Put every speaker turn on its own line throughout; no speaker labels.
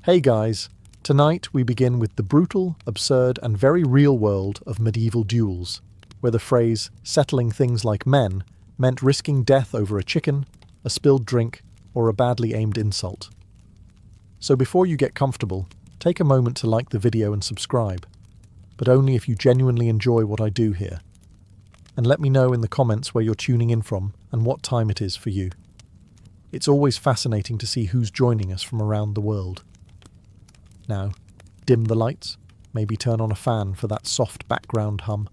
Hey guys, tonight we begin with the brutal, absurd and very real world of medieval duels, where the phrase settling things like men meant risking death over a chicken, a spilled drink, or a badly aimed insult. So before you get comfortable, take a moment to like the video and subscribe, but only if you genuinely enjoy what I do here. And let me know in the comments where you're tuning in from and what time it is for you. It's always fascinating to see who's joining us from around the world. Now, dim the lights, maybe turn on a fan for that soft background hum,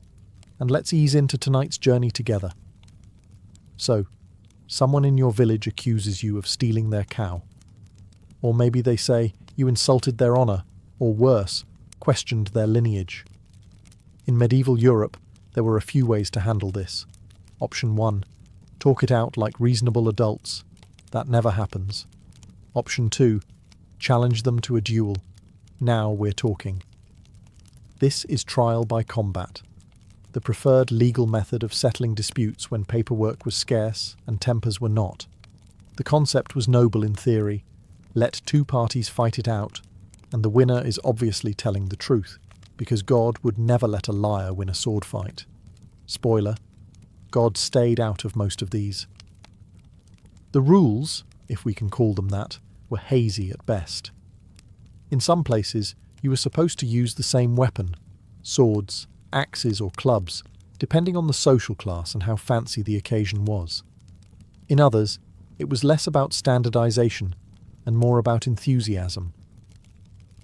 and let's ease into tonight's journey together. So, someone in your village accuses you of stealing their cow. Or maybe they say you insulted their honour, or worse, questioned their lineage. In medieval Europe, there were a few ways to handle this. Option 1, talk it out like reasonable adults. That never happens. Option 2, challenge them to a duel. Now we're talking. This is trial by combat, the preferred legal method of settling disputes when paperwork was scarce and tempers were not. The concept was noble in theory. Let two parties fight it out, and the winner is obviously telling the truth, because God would never let a liar win a sword fight. Spoiler, God stayed out of most of these. The rules, if we can call them that, were hazy at best. In some places, you were supposed to use the same weapon, swords, axes or clubs, depending on the social class and how fancy the occasion was. In others, it was less about standardization and more about enthusiasm.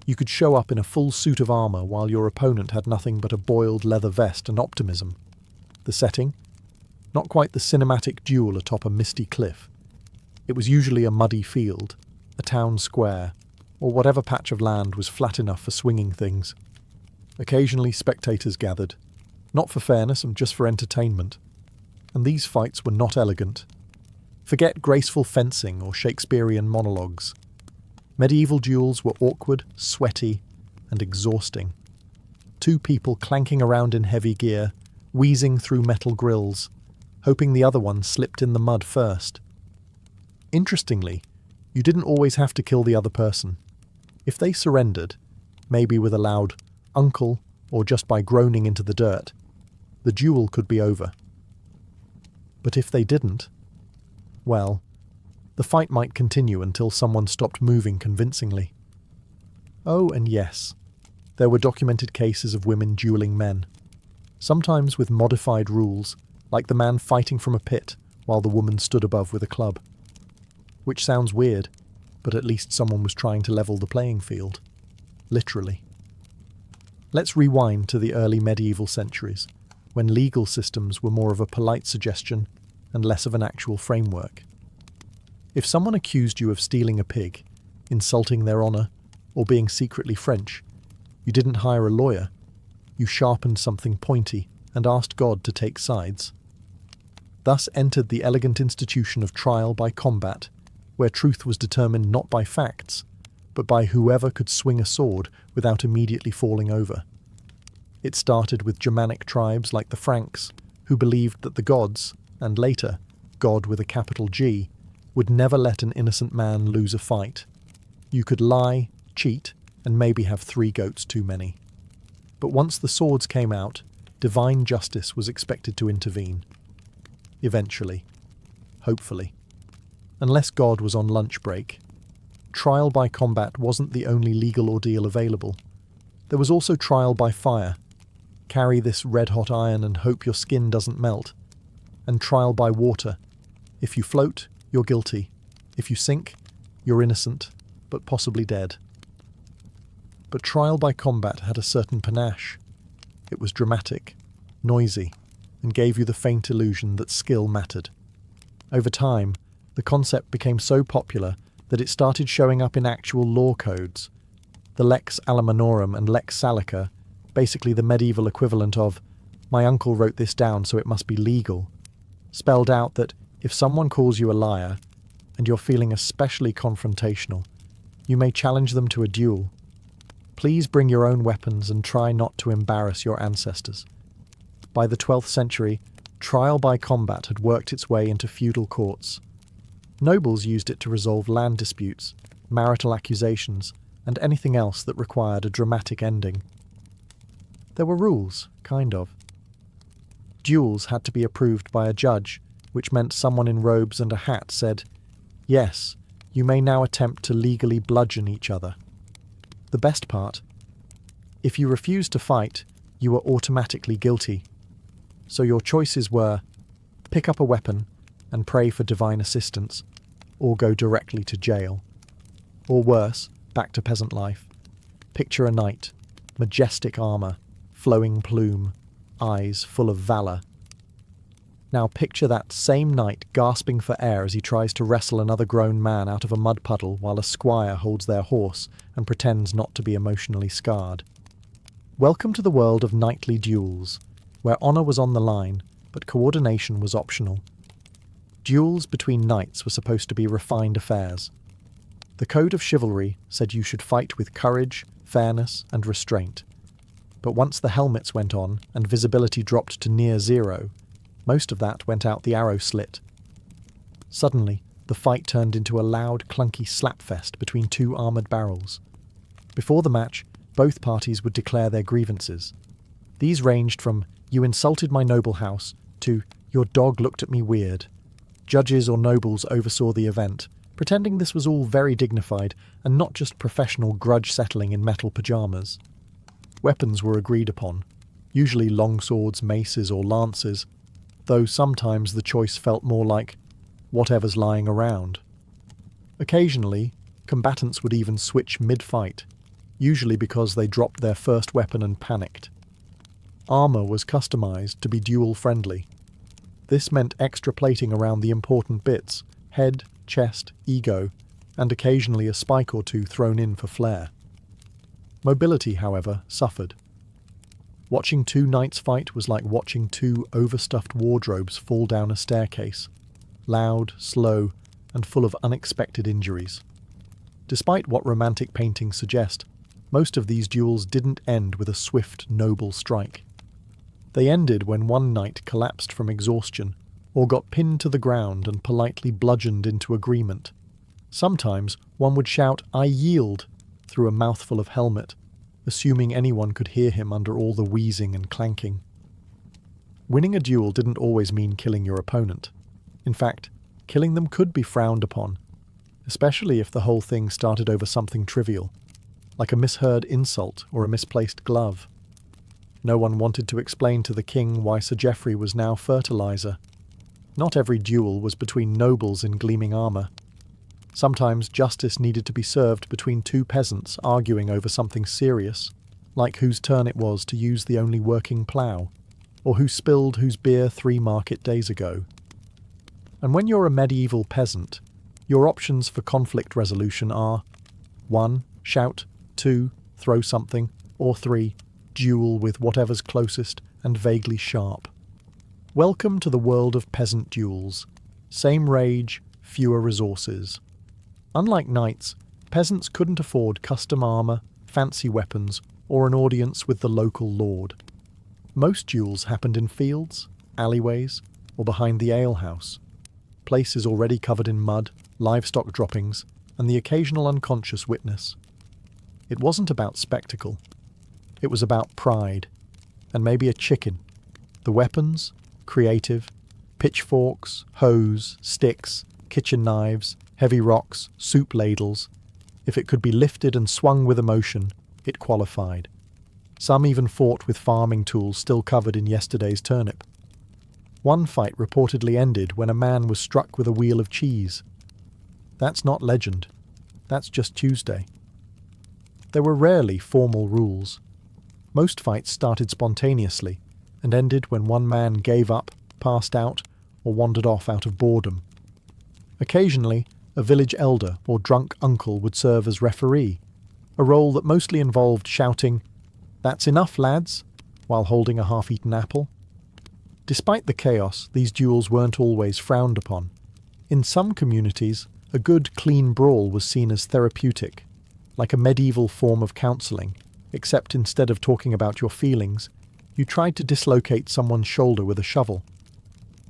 You could show up in a full suit of armor while your opponent had nothing but a boiled leather vest and optimism. The setting? Not quite the cinematic duel atop a misty cliff. It was usually a muddy field, a town square, or whatever patch of land was flat enough for swinging things. Occasionally spectators gathered, not for fairness and just for entertainment. And these fights were not elegant. Forget graceful fencing or Shakespearean monologues. Medieval duels were awkward, sweaty, and exhausting. Two people clanking around in heavy gear, wheezing through metal grills, hoping the other one slipped in the mud first. Interestingly, you didn't always have to kill the other person. If they surrendered, maybe with a loud "uncle" or just by groaning into the dirt, the duel could be over. But if they didn't, well, the fight might continue until someone stopped moving convincingly. Oh, and yes, there were documented cases of women dueling men, sometimes with modified rules, like the man fighting from a pit while the woman stood above with a club. Which sounds weird, but at least someone was trying to level the playing field. Literally. Let's rewind to the early medieval centuries, when legal systems were more of a polite suggestion and less of an actual framework. If someone accused you of stealing a pig, insulting their honour, or being secretly French, you didn't hire a lawyer. You sharpened something pointy and asked God to take sides. Thus entered the elegant institution of trial by combat, where truth was determined not by facts, but by whoever could swing a sword without immediately falling over. It started with Germanic tribes like the Franks, who believed that the gods, and later, God with a capital G, would never let an innocent man lose a fight. You could lie, cheat, and maybe have 3 goats too many. But once the swords came out, divine justice was expected to intervene. Eventually. Hopefully. Unless God was on lunch break. Trial by combat wasn't the only legal ordeal available. There was also trial by fire. Carry this red-hot iron and hope your skin doesn't melt. And trial by water. If you float, you're guilty. If you sink, you're innocent, but possibly dead. But trial by combat had a certain panache. It was dramatic, noisy, and gave you the faint illusion that skill mattered. Over time, the concept became so popular that it started showing up in actual law codes. The Lex Alamanorum and Lex Salica, basically the medieval equivalent of, "My uncle wrote this down so it must be legal," spelled out that if someone calls you a liar, and you're feeling especially confrontational, you may challenge them to a duel. Please bring your own weapons and try not to embarrass your ancestors. By the 12th century, trial by combat had worked its way into feudal courts. Nobles used it to resolve land disputes, marital accusations, and anything else that required a dramatic ending. There were rules, kind of. Duels had to be approved by a judge, which meant someone in robes and a hat said, "Yes, you may now attempt to legally bludgeon each other." The best part: if you refused to fight, you were automatically guilty. So your choices were pick up a weapon and pray for divine assistance, or go directly to jail. Or worse, back to peasant life. Picture a knight, majestic armour, flowing plume, eyes full of valour. Now picture that same knight gasping for air as he tries to wrestle another grown man out of a mud puddle while a squire holds their horse and pretends not to be emotionally scarred. Welcome to the world of knightly duels, where honour was on the line, but coordination was optional. Duels between knights were supposed to be refined affairs. The code of chivalry said you should fight with courage, fairness, and restraint. But once the helmets went on and visibility dropped to near zero, most of that went out the arrow slit. Suddenly, the fight turned into a loud, clunky slapfest between two armoured barrels. Before the match, both parties would declare their grievances. These ranged from, "You insulted my noble house," to, "Your dog looked at me weird." Judges or nobles oversaw the event, pretending this was all very dignified and not just professional grudge settling in metal pyjamas. Weapons were agreed upon, usually long swords, maces, or lances, though sometimes the choice felt more like whatever's lying around. Occasionally, combatants would even switch mid-fight, usually because they dropped their first weapon and panicked. Armour was customized to be duel-friendly. This meant extra plating around the important bits, head, chest, ego, and occasionally a spike or two thrown in for flair. Mobility, however, suffered. Watching two knights fight was like watching two overstuffed wardrobes fall down a staircase, loud, slow, and full of unexpected injuries. Despite what romantic paintings suggest, most of these duels didn't end with a swift, noble strike. They ended when one knight collapsed from exhaustion, or got pinned to the ground and politely bludgeoned into agreement. Sometimes one would shout, "I yield," through a mouthful of helmet, assuming anyone could hear him under all the wheezing and clanking. Winning a duel didn't always mean killing your opponent. In fact, killing them could be frowned upon, especially if the whole thing started over something trivial, like a misheard insult or a misplaced glove. No one wanted to explain to the king why Sir Geoffrey was now fertilizer. Not every duel was between nobles in gleaming armour. Sometimes justice needed to be served between two peasants arguing over something serious, like whose turn it was to use the only working plough, or who spilled whose beer 3 market days ago. And when you're a medieval peasant, your options for conflict resolution are 1. Shout, 2. Throw something, or 3. Duel with whatever's closest and vaguely sharp. Welcome to the world of peasant duels. Same rage, fewer resources. Unlike knights, peasants couldn't afford custom armour, fancy weapons, or an audience with the local lord. Most duels happened in fields, alleyways, or behind the alehouse, places already covered in mud, livestock droppings, and the occasional unconscious witness. It wasn't about spectacle. It was about pride, and maybe a chicken. The weapons, creative, pitchforks, hoes, sticks, kitchen knives, heavy rocks, soup ladles. If it could be lifted and swung with emotion, it qualified. Some even fought with farming tools still covered in yesterday's turnip. One fight reportedly ended when a man was struck with a wheel of cheese. That's not legend. That's just Tuesday. There were rarely formal rules. Most fights started spontaneously and ended when one man gave up, passed out, or wandered off out of boredom. Occasionally, a village elder or drunk uncle would serve as referee, a role that mostly involved shouting, "That's enough, lads," while holding a half-eaten apple. Despite the chaos, these duels weren't always frowned upon. In some communities, a good, clean brawl was seen as therapeutic, like a medieval form of counselling, except instead of talking about your feelings, you tried to dislocate someone's shoulder with a shovel.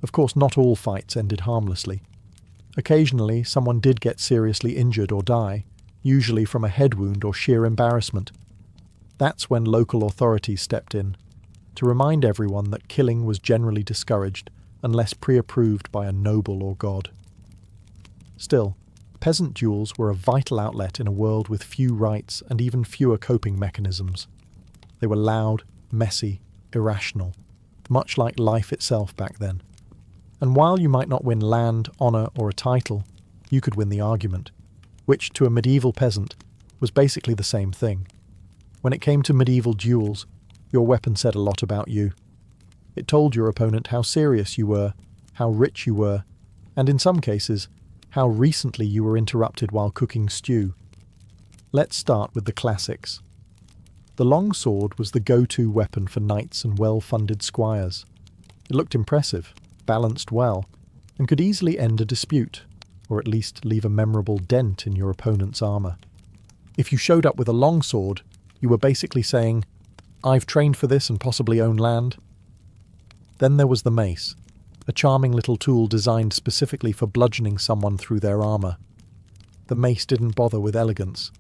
Of course, not all fights ended harmlessly. Occasionally, someone did get seriously injured or die, usually from a head wound or sheer embarrassment. That's when local authorities stepped in, to remind everyone that killing was generally discouraged unless pre-approved by a noble or god. Still, peasant duels were a vital outlet in a world with few rights and even fewer coping mechanisms. They were loud, messy, irrational, much like life itself back then. And while you might not win land, honour or a title, you could win the argument, which to a medieval peasant was basically the same thing. When it came to medieval duels, your weapon said a lot about you. It told your opponent how serious you were, how rich you were, and in some cases, how recently you were interrupted while cooking stew. Let's start with the classics. The long sword was the go-to weapon for knights and well-funded squires. It looked impressive, balanced well, and could easily end a dispute, or at least leave a memorable dent in your opponent's armour. If you showed up with a long sword, you were basically saying, "I've trained for this and possibly own land." Then there was the mace, a charming little tool designed specifically for bludgeoning someone through their armour. The mace didn't bother with elegance.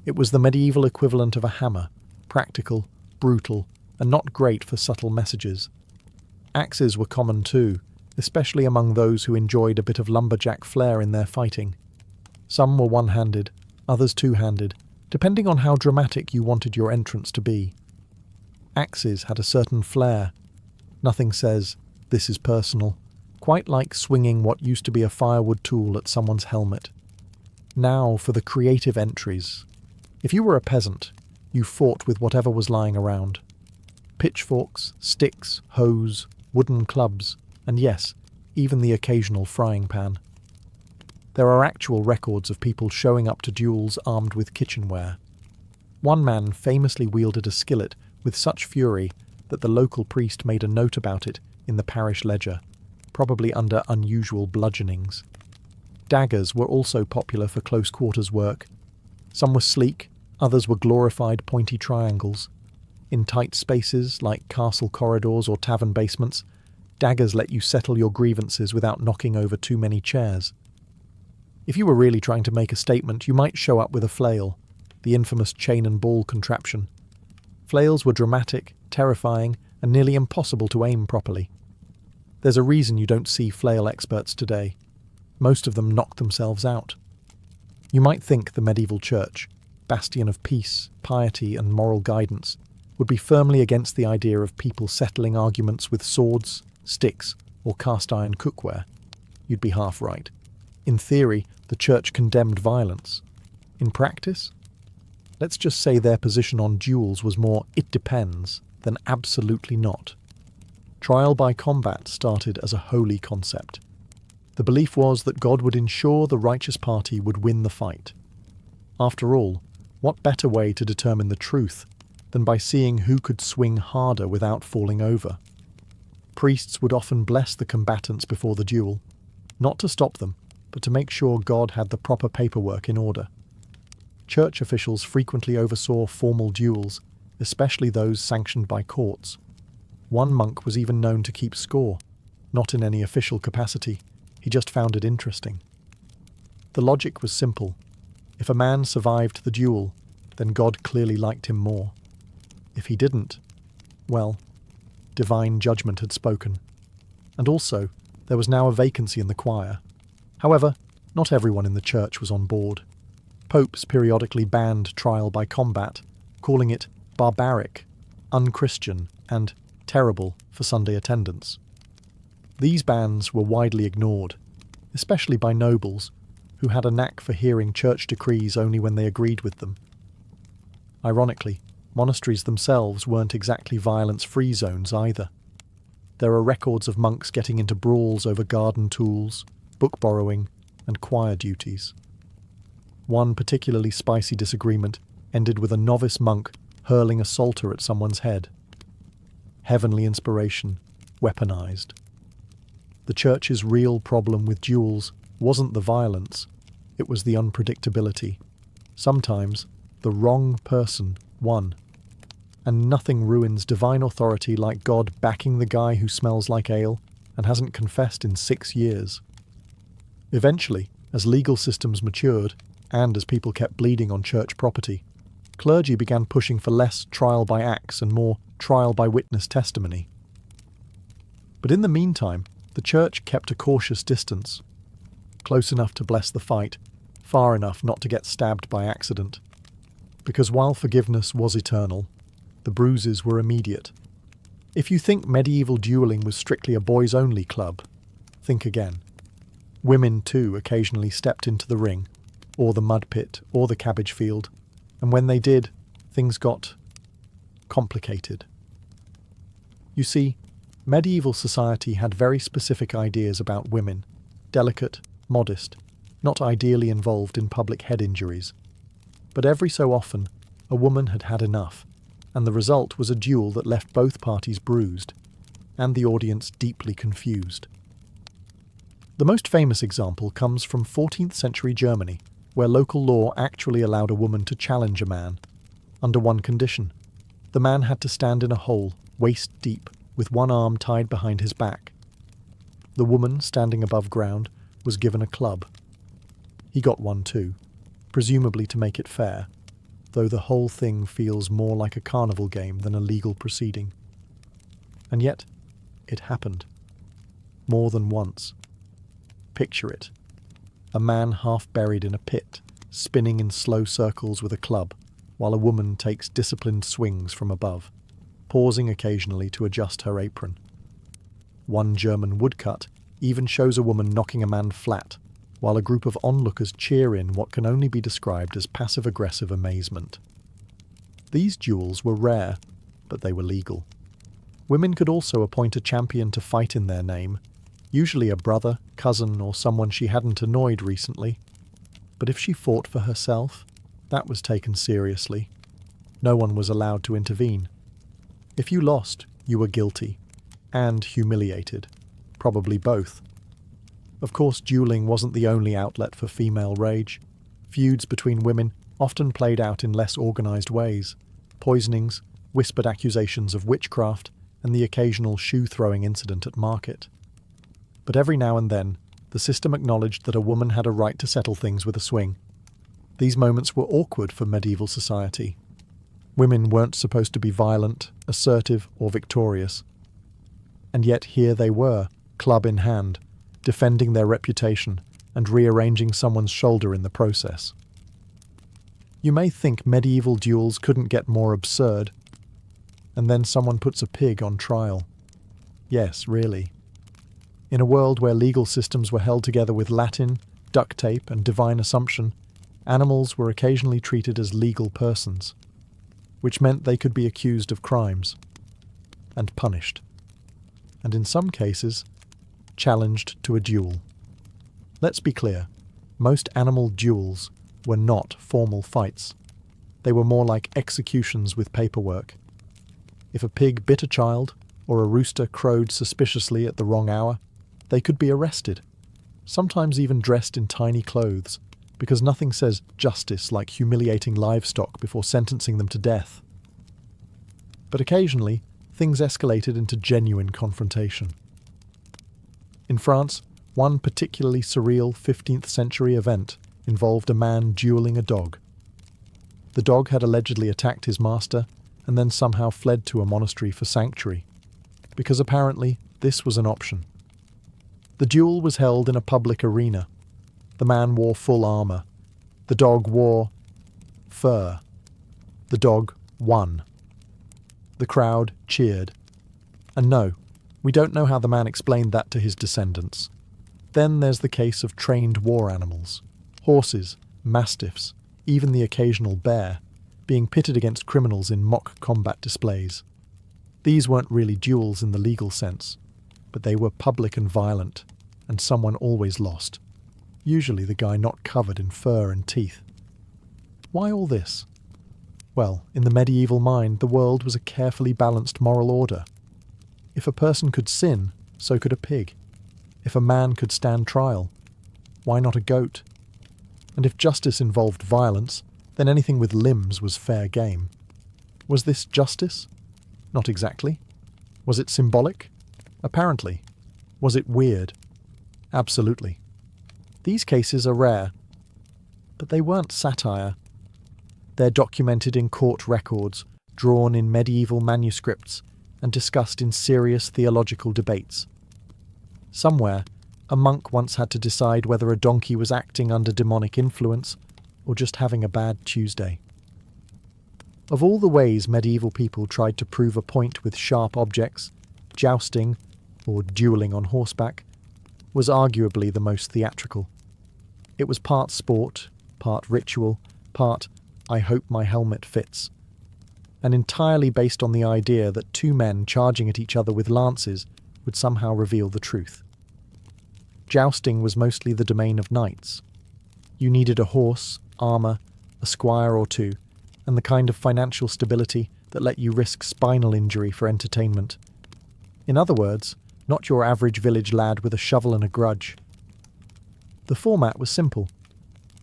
It was the medieval equivalent of a hammer, practical, brutal, and not great for subtle messages. Axes were common too, especially among those who enjoyed a bit of lumberjack flair in their fighting. Some were one-handed, others two-handed, depending on how dramatic you wanted your entrance to be. Axes had a certain flair. Nothing says, "This is personal," quite like swinging what used to be a firewood tool at someone's helmet. Now for the creative entries. If you were a peasant, you fought with whatever was lying around. Pitchforks, sticks, hoes, wooden clubs, and yes, even the occasional frying pan. There are actual records of people showing up to duels armed with kitchenware. One man famously wielded a skillet with such fury that the local priest made a note about it in the parish ledger, probably under unusual bludgeonings. Daggers were also popular for close-quarters work. Some were sleek, others were glorified pointy triangles. In tight spaces like castle corridors or tavern basements, daggers let you settle your grievances without knocking over too many chairs. If you were really trying to make a statement, you might show up with a flail, the infamous chain and ball contraption. Flails were dramatic, terrifying, and nearly impossible to aim properly. There's a reason you don't see flail experts today. Most of them knock themselves out. You might think the medieval church, bastion of peace, piety, and moral guidance, would be firmly against the idea of people settling arguments with swords, sticks, or cast-iron cookware. You'd be half right. In theory, the church condemned violence. In practice? Let's just say their position on duels was more "it depends" than absolutely not. Trial by combat started as a holy concept. The belief was that God would ensure the righteous party would win the fight. After all, what better way to determine the truth than by seeing who could swing harder without falling over? Priests would often bless the combatants before the duel, not to stop them, but to make sure God had the proper paperwork in order. Church officials frequently oversaw formal duels, especially those sanctioned by courts. One monk was even known to keep score, not in any official capacity. He just found it interesting. The logic was simple. If a man survived the duel, then God clearly liked him more. If he didn't, well, divine judgment had spoken. And also, there was now a vacancy in the choir. However, not everyone in the church was on board. Popes periodically banned trial by combat, calling it barbaric, unchristian, and terrible for Sunday attendance. These bans were widely ignored, especially by nobles, who had a knack for hearing church decrees only when they agreed with them. Ironically, monasteries themselves weren't exactly violence-free zones either. There are records of monks getting into brawls over garden tools, book borrowing, and choir duties. One particularly spicy disagreement ended with a novice monk hurling a psalter at someone's head. Heavenly inspiration, weaponized. The church's real problem with duels wasn't the violence, it was the unpredictability. Sometimes, the wrong person won. And nothing ruins divine authority like God backing the guy who smells like ale and hasn't confessed in 6 years. Eventually, as legal systems matured, And as people kept bleeding on church property, clergy began pushing for less trial by axe and more trial by witness testimony. But in the meantime, the church kept a cautious distance, close enough to bless the fight, far enough not to get stabbed by accident. Because while forgiveness was eternal, the bruises were immediate. If you think medieval dueling was strictly a boys-only club, think again. Women, too, occasionally stepped into the ring, or the mud pit, or the cabbage field, and when they did, things got complicated. You see, medieval society had very specific ideas about women, delicate, modest, not ideally involved in public head injuries. But every so often, a woman had had enough, and the result was a duel that left both parties bruised, and the audience deeply confused. The most famous example comes from 14th century Germany, where local law actually allowed a woman to challenge a man, under one condition. The man had to stand in a hole, waist deep, with one arm tied behind his back. The woman, standing above ground, was given a club. He got one too, presumably to make it fair, though the whole thing feels more like a carnival game than a legal proceeding. And yet, it happened. More than once. Picture it. A man half buried in a pit, spinning in slow circles with a club, while a woman takes disciplined swings from above, pausing occasionally to adjust her apron. One German woodcut even shows a woman knocking a man flat, while a group of onlookers cheer in what can only be described as passive-aggressive amazement. These duels were rare, but they were legal. Women could also appoint a champion to fight in their name, usually a brother, cousin, or someone she hadn't annoyed recently. But if she fought for herself, that was taken seriously. No one was allowed to intervene. If you lost, you were guilty, and humiliated, probably both. Of course, dueling wasn't the only outlet for female rage. Feuds between women often played out in less organised ways. Poisonings, whispered accusations of witchcraft, and the occasional shoe-throwing incident at market. But every now and then, the system acknowledged that a woman had a right to settle things with a swing. These moments were awkward for medieval society. Women weren't supposed to be violent, assertive, or victorious. And yet here they were, club in hand, defending their reputation and rearranging someone's shoulder in the process. You may think medieval duels couldn't get more absurd, and then someone puts a pig on trial. Yes, really. In a world where legal systems were held together with Latin, duct tape, and divine assumption, animals were occasionally treated as legal persons, which meant they could be accused of crimes and punished, and in some cases, challenged to a duel. Let's be clear, most animal duels were not formal fights. They were more like executions with paperwork. If a pig bit a child, or a rooster crowed suspiciously at the wrong hour, they could be arrested, sometimes even dressed in tiny clothes, because nothing says justice like humiliating livestock before sentencing them to death. But occasionally, things escalated into genuine confrontation. In France, one particularly surreal 15th century event involved a man dueling a dog. The dog had allegedly attacked his master and then somehow fled to a monastery for sanctuary, because apparently this was an option. The duel was held in a public arena. The man wore full armour. The dog wore fur. The dog won. The crowd cheered. And no, we don't know how the man explained that to his descendants. Then there's the case of trained war animals. Horses, mastiffs, even the occasional bear, being pitted against criminals in mock combat displays. These weren't really duels in the legal sense, but they were public and violent, and someone always lost. Usually the guy not covered in fur and teeth. Why all this? Well, in the medieval mind, the world was a carefully balanced moral order. If a person could sin, so could a pig. If a man could stand trial, why not a goat? And if justice involved violence, then anything with limbs was fair game. Was this justice? Not exactly. Was it symbolic? Apparently. Was it weird? Absolutely. These cases are rare. But they weren't satire. They're documented in court records, drawn in medieval manuscripts, and discussed in serious theological debates. Somewhere, a monk once had to decide whether a donkey was acting under demonic influence or just having a bad Tuesday. Of all the ways medieval people tried to prove a point with sharp objects, jousting, or duelling on horseback, was arguably the most theatrical. It was part sport, part ritual, part "I hope my helmet fits," and entirely based on the idea that two men charging at each other with lances would somehow reveal the truth. Jousting was mostly the domain of knights. You needed a horse, armour, a squire or two, and the kind of financial stability that let you risk spinal injury for entertainment. In other words, not your average village lad with a shovel and a grudge. The format was simple.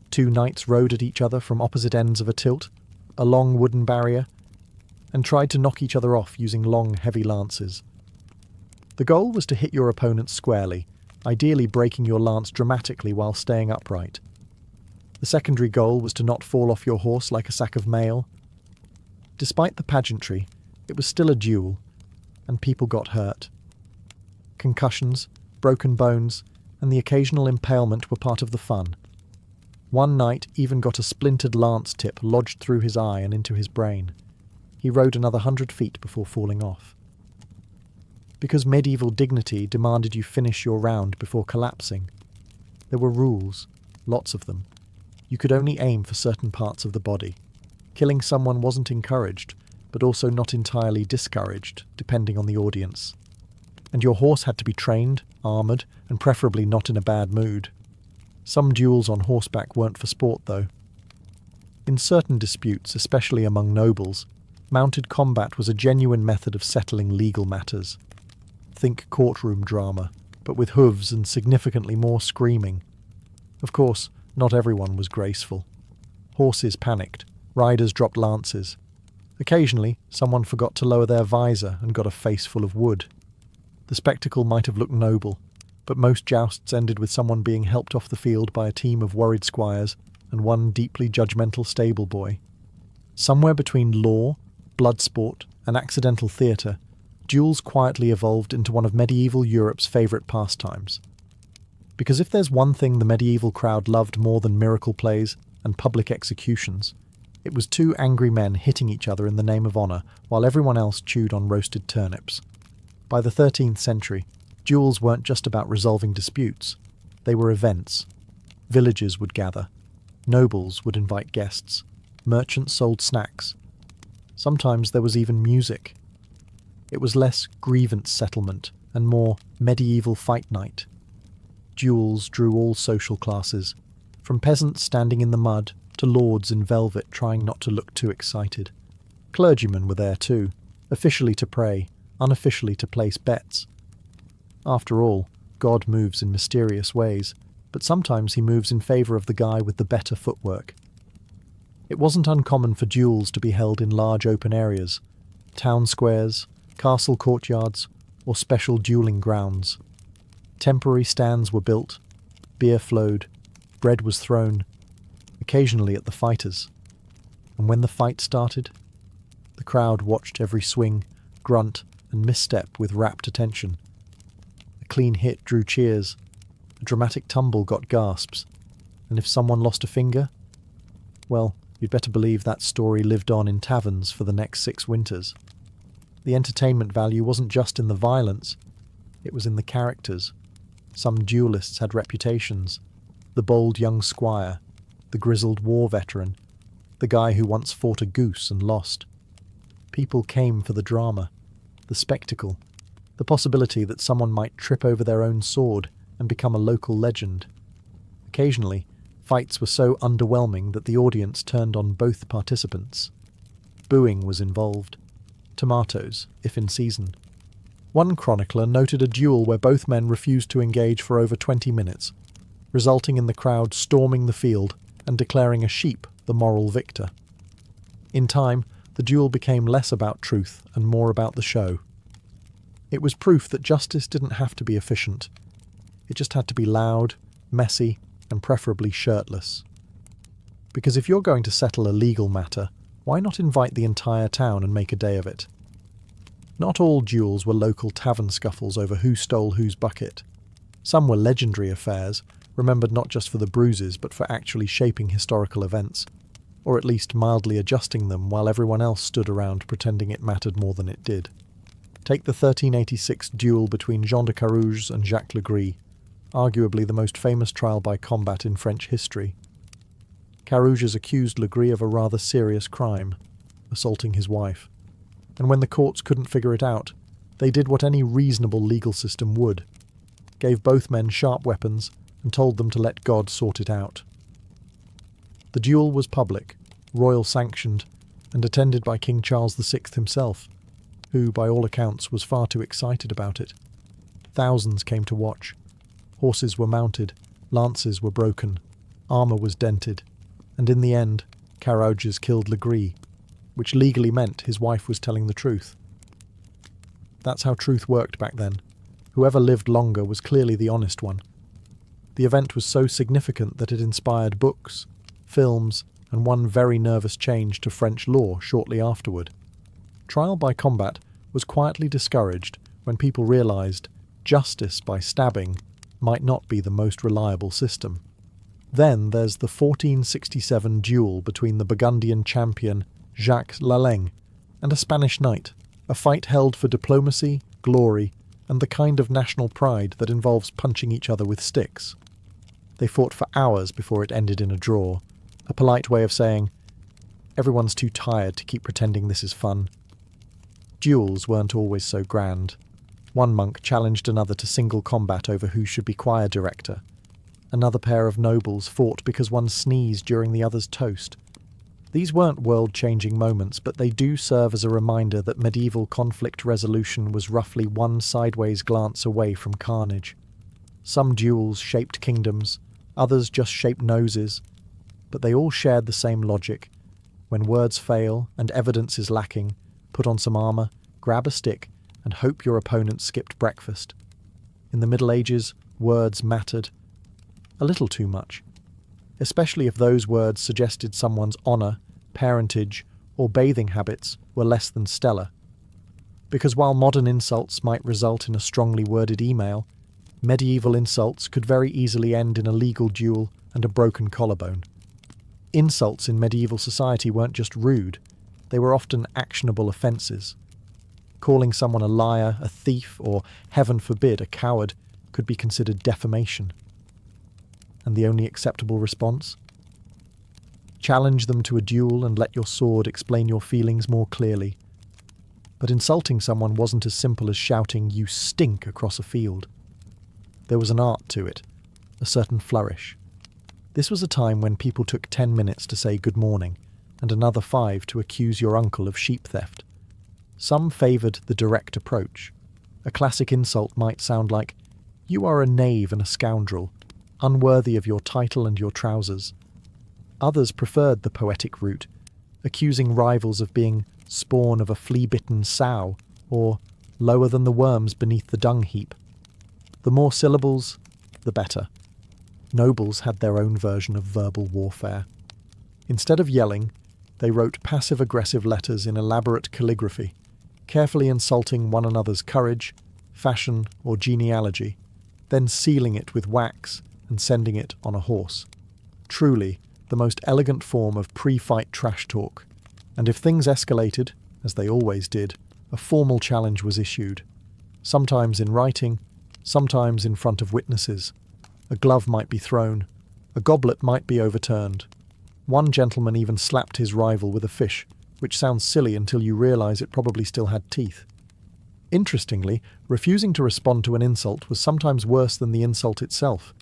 Two knights rode at each other from opposite ends of a tilt, a long wooden barrier, and tried to knock each other off using long, heavy lances. The goal was to hit your opponent squarely, ideally breaking your lance dramatically while staying upright. The secondary goal was to not fall off your horse like a sack of mail. Despite the pageantry, it was still a duel, and people got hurt. Concussions, broken bones, and the occasional impalement were part of the fun. One knight even got a splintered lance tip lodged through his eye and into his brain. He rode another 100 feet before falling off. Because medieval dignity demanded you finish your round before collapsing, there were rules, lots of them. You could only aim for certain parts of the body. Killing someone wasn't encouraged, but also not entirely discouraged, depending on the audience. And your horse had to be trained, armoured, and preferably not in a bad mood. Some duels on horseback weren't for sport, though. In certain disputes, especially among nobles, mounted combat was a genuine method of settling legal matters. Think courtroom drama, but with hooves and significantly more screaming. Of course, not everyone was graceful. Horses panicked, riders dropped lances. Occasionally, someone forgot to lower their visor and got a face full of wood. The spectacle might have looked noble, but most jousts ended with someone being helped off the field by a team of worried squires and one deeply judgmental stable boy. Somewhere between law, blood sport, and accidental theatre, duels quietly evolved into one of medieval Europe's favourite pastimes. Because if there's one thing the medieval crowd loved more than miracle plays and public executions, it was two angry men hitting each other in the name of honour while everyone else chewed on roasted turnips. By the 13th century, duels weren't just about resolving disputes. They were events. Villagers would gather. Nobles would invite guests. Merchants sold snacks. Sometimes there was even music. It was less grievance settlement and more medieval fight night. Duels drew all social classes, from peasants standing in the mud to lords in velvet trying not to look too excited. Clergymen were there too, officially to pray, unofficially to place bets. After all, God moves in mysterious ways, but sometimes he moves in favour of the guy with the better footwork. It wasn't uncommon for duels to be held in large open areas, town squares, castle courtyards, or special duelling grounds. Temporary stands were built, beer flowed, bread was thrown, occasionally at the fighters. And when the fight started, the crowd watched every swing, grunt, and misstep with rapt attention. A clean hit drew cheers, a dramatic tumble got gasps, and if someone lost a finger, well, you'd better believe that story lived on in taverns for the next 6 winters. The entertainment value wasn't just in the violence, it was in the characters. Some duelists had reputations. The bold young squire, the grizzled war veteran, the guy who once fought a goose and lost. People came for the drama, the spectacle, the possibility that someone might trip over their own sword and become a local legend. Occasionally, fights were so underwhelming that the audience turned on both participants. Booing was involved. Tomatoes, if in season. One chronicler noted a duel where both men refused to engage for over 20 minutes, resulting in the crowd storming the field and declaring a sheep the moral victor. In time, the duel became less about truth and more about the show. It was proof that justice didn't have to be efficient. It just had to be loud, messy, and preferably shirtless. Because if you're going to settle a legal matter, why not invite the entire town and make a day of it? Not all duels were local tavern scuffles over who stole whose bucket. Some were legendary affairs, remembered not just for the bruises but for actually shaping historical events, or at least mildly adjusting them while everyone else stood around pretending it mattered more than it did. Take the 1386 duel between Jean de Carouge and Jacques Legris, arguably the most famous trial by combat in French history. Carouges accused Legris of a rather serious crime, assaulting his wife. And when the courts couldn't figure it out, they did what any reasonable legal system would: gave both men sharp weapons and told them to let God sort it out. The duel was public, royal sanctioned, and attended by King Charles VI himself, who, by all accounts, was far too excited about it. Thousands came to watch. Horses were mounted, lances were broken, armour was dented, and in the end, Carouges killed Legris, which legally meant his wife was telling the truth. That's how truth worked back then. Whoever lived longer was clearly the honest one. The event was so significant that it inspired books, films, and one very nervous change to French law shortly afterward. Trial by combat was quietly discouraged when people realised justice by stabbing might not be the most reliable system. Then there's the 1467 duel between the Burgundian champion Jacques Lalaing and a Spanish knight, a fight held for diplomacy, glory, and the kind of national pride that involves punching each other with sticks. They fought for hours before it ended in a draw, a polite way of saying, everyone's too tired to keep pretending this is fun. Duels weren't always so grand. One monk challenged another to single combat over who should be choir director. Another pair of nobles fought because one sneezed during the other's toast. These weren't world-changing moments, but they do serve as a reminder that medieval conflict resolution was roughly one sideways glance away from carnage. Some duels shaped kingdoms, others just shaped noses, but they all shared the same logic. When words fail and evidence is lacking, put on some armour, grab a stick, and hope your opponent skipped breakfast. In the Middle Ages, words mattered. A little too much. Especially if those words suggested someone's honour, parentage, or bathing habits were less than stellar. Because while modern insults might result in a strongly worded email, medieval insults could very easily end in a legal duel and a broken collarbone. Insults in medieval society weren't just rude, they were often actionable offences. Calling someone a liar, a thief, or, heaven forbid, a coward could be considered defamation. And the only acceptable response? Challenge them to a duel and let your sword explain your feelings more clearly. But insulting someone wasn't as simple as shouting, "You stink," across a field. There was an art to it, a certain flourish. This was a time when people took 10 minutes to say good morning, and another 5 to accuse your uncle of sheep theft. Some favoured the direct approach. A classic insult might sound like, "You are a knave and a scoundrel, unworthy of your title and your trousers." Others preferred the poetic route, accusing rivals of being spawn of a flea-bitten sow, or lower than the worms beneath the dung heap. The more syllables, the better. Nobles had their own version of verbal warfare. Instead of yelling, they wrote passive-aggressive letters in elaborate calligraphy, carefully insulting one another's courage, fashion, or genealogy, then sealing it with wax and sending it on a horse. Truly, the most elegant form of pre-fight trash talk. And if things escalated, as they always did, a formal challenge was issued. Sometimes in writing, sometimes in front of witnesses. A glove might be thrown, a goblet might be overturned. One gentleman even slapped his rival with a fish, which sounds silly until you realise it probably still had teeth. Interestingly, refusing to respond to an insult was sometimes worse than the insult itself.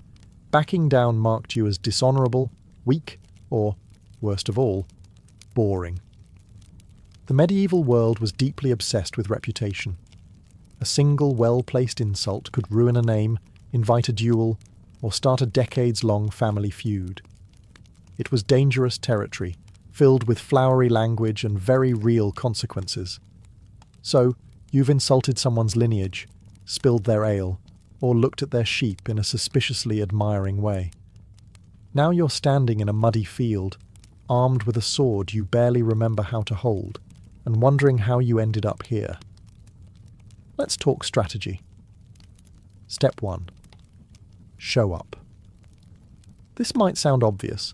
Backing down marked you as dishonourable, weak, or, worst of all, boring. The medieval world was deeply obsessed with reputation. A single well-placed insult could ruin a name, invite a duel, or start a decades-long family feud. It was dangerous territory, filled with flowery language and very real consequences. So, you've insulted someone's lineage, spilled their ale, or looked at their sheep in a suspiciously admiring way. Now you're standing in a muddy field, armed with a sword you barely remember how to hold, and wondering how you ended up here. Let's talk strategy. Step 1. Show up. This might sound obvious,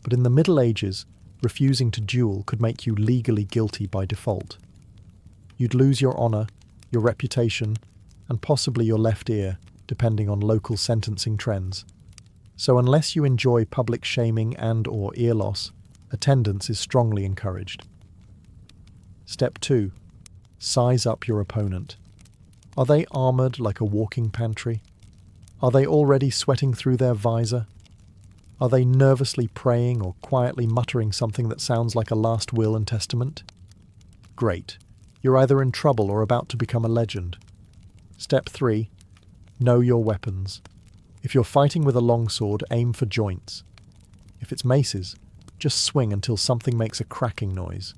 but in the Middle Ages, refusing to duel could make you legally guilty by default. You'd lose your honour, your reputation, and possibly your left ear, depending on local sentencing trends. So unless you enjoy public shaming and/or ear loss, attendance is strongly encouraged. Step 2. Size up your opponent. Are they armoured like a walking pantry? Are they already sweating through their visor? Are they nervously praying or quietly muttering something that sounds like a last will and testament? Great. You're either in trouble or about to become a legend. Step 3. Know your weapons. If you're fighting with a longsword, aim for joints. If it's maces, just swing until something makes a cracking noise.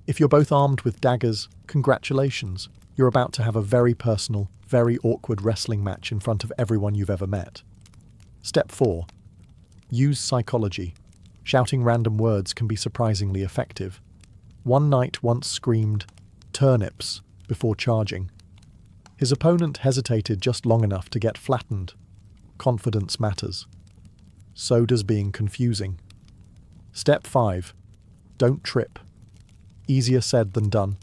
If you're both armed with daggers, congratulations. You're about to have a very personal, very awkward wrestling match in front of everyone you've ever met. Step 4. Use psychology. Shouting random words can be surprisingly effective. One knight once screamed, "turnips," before charging. His opponent hesitated just long enough to get flattened. Confidence matters. So does being confusing. Step 5. Don't trip. Easier said than done.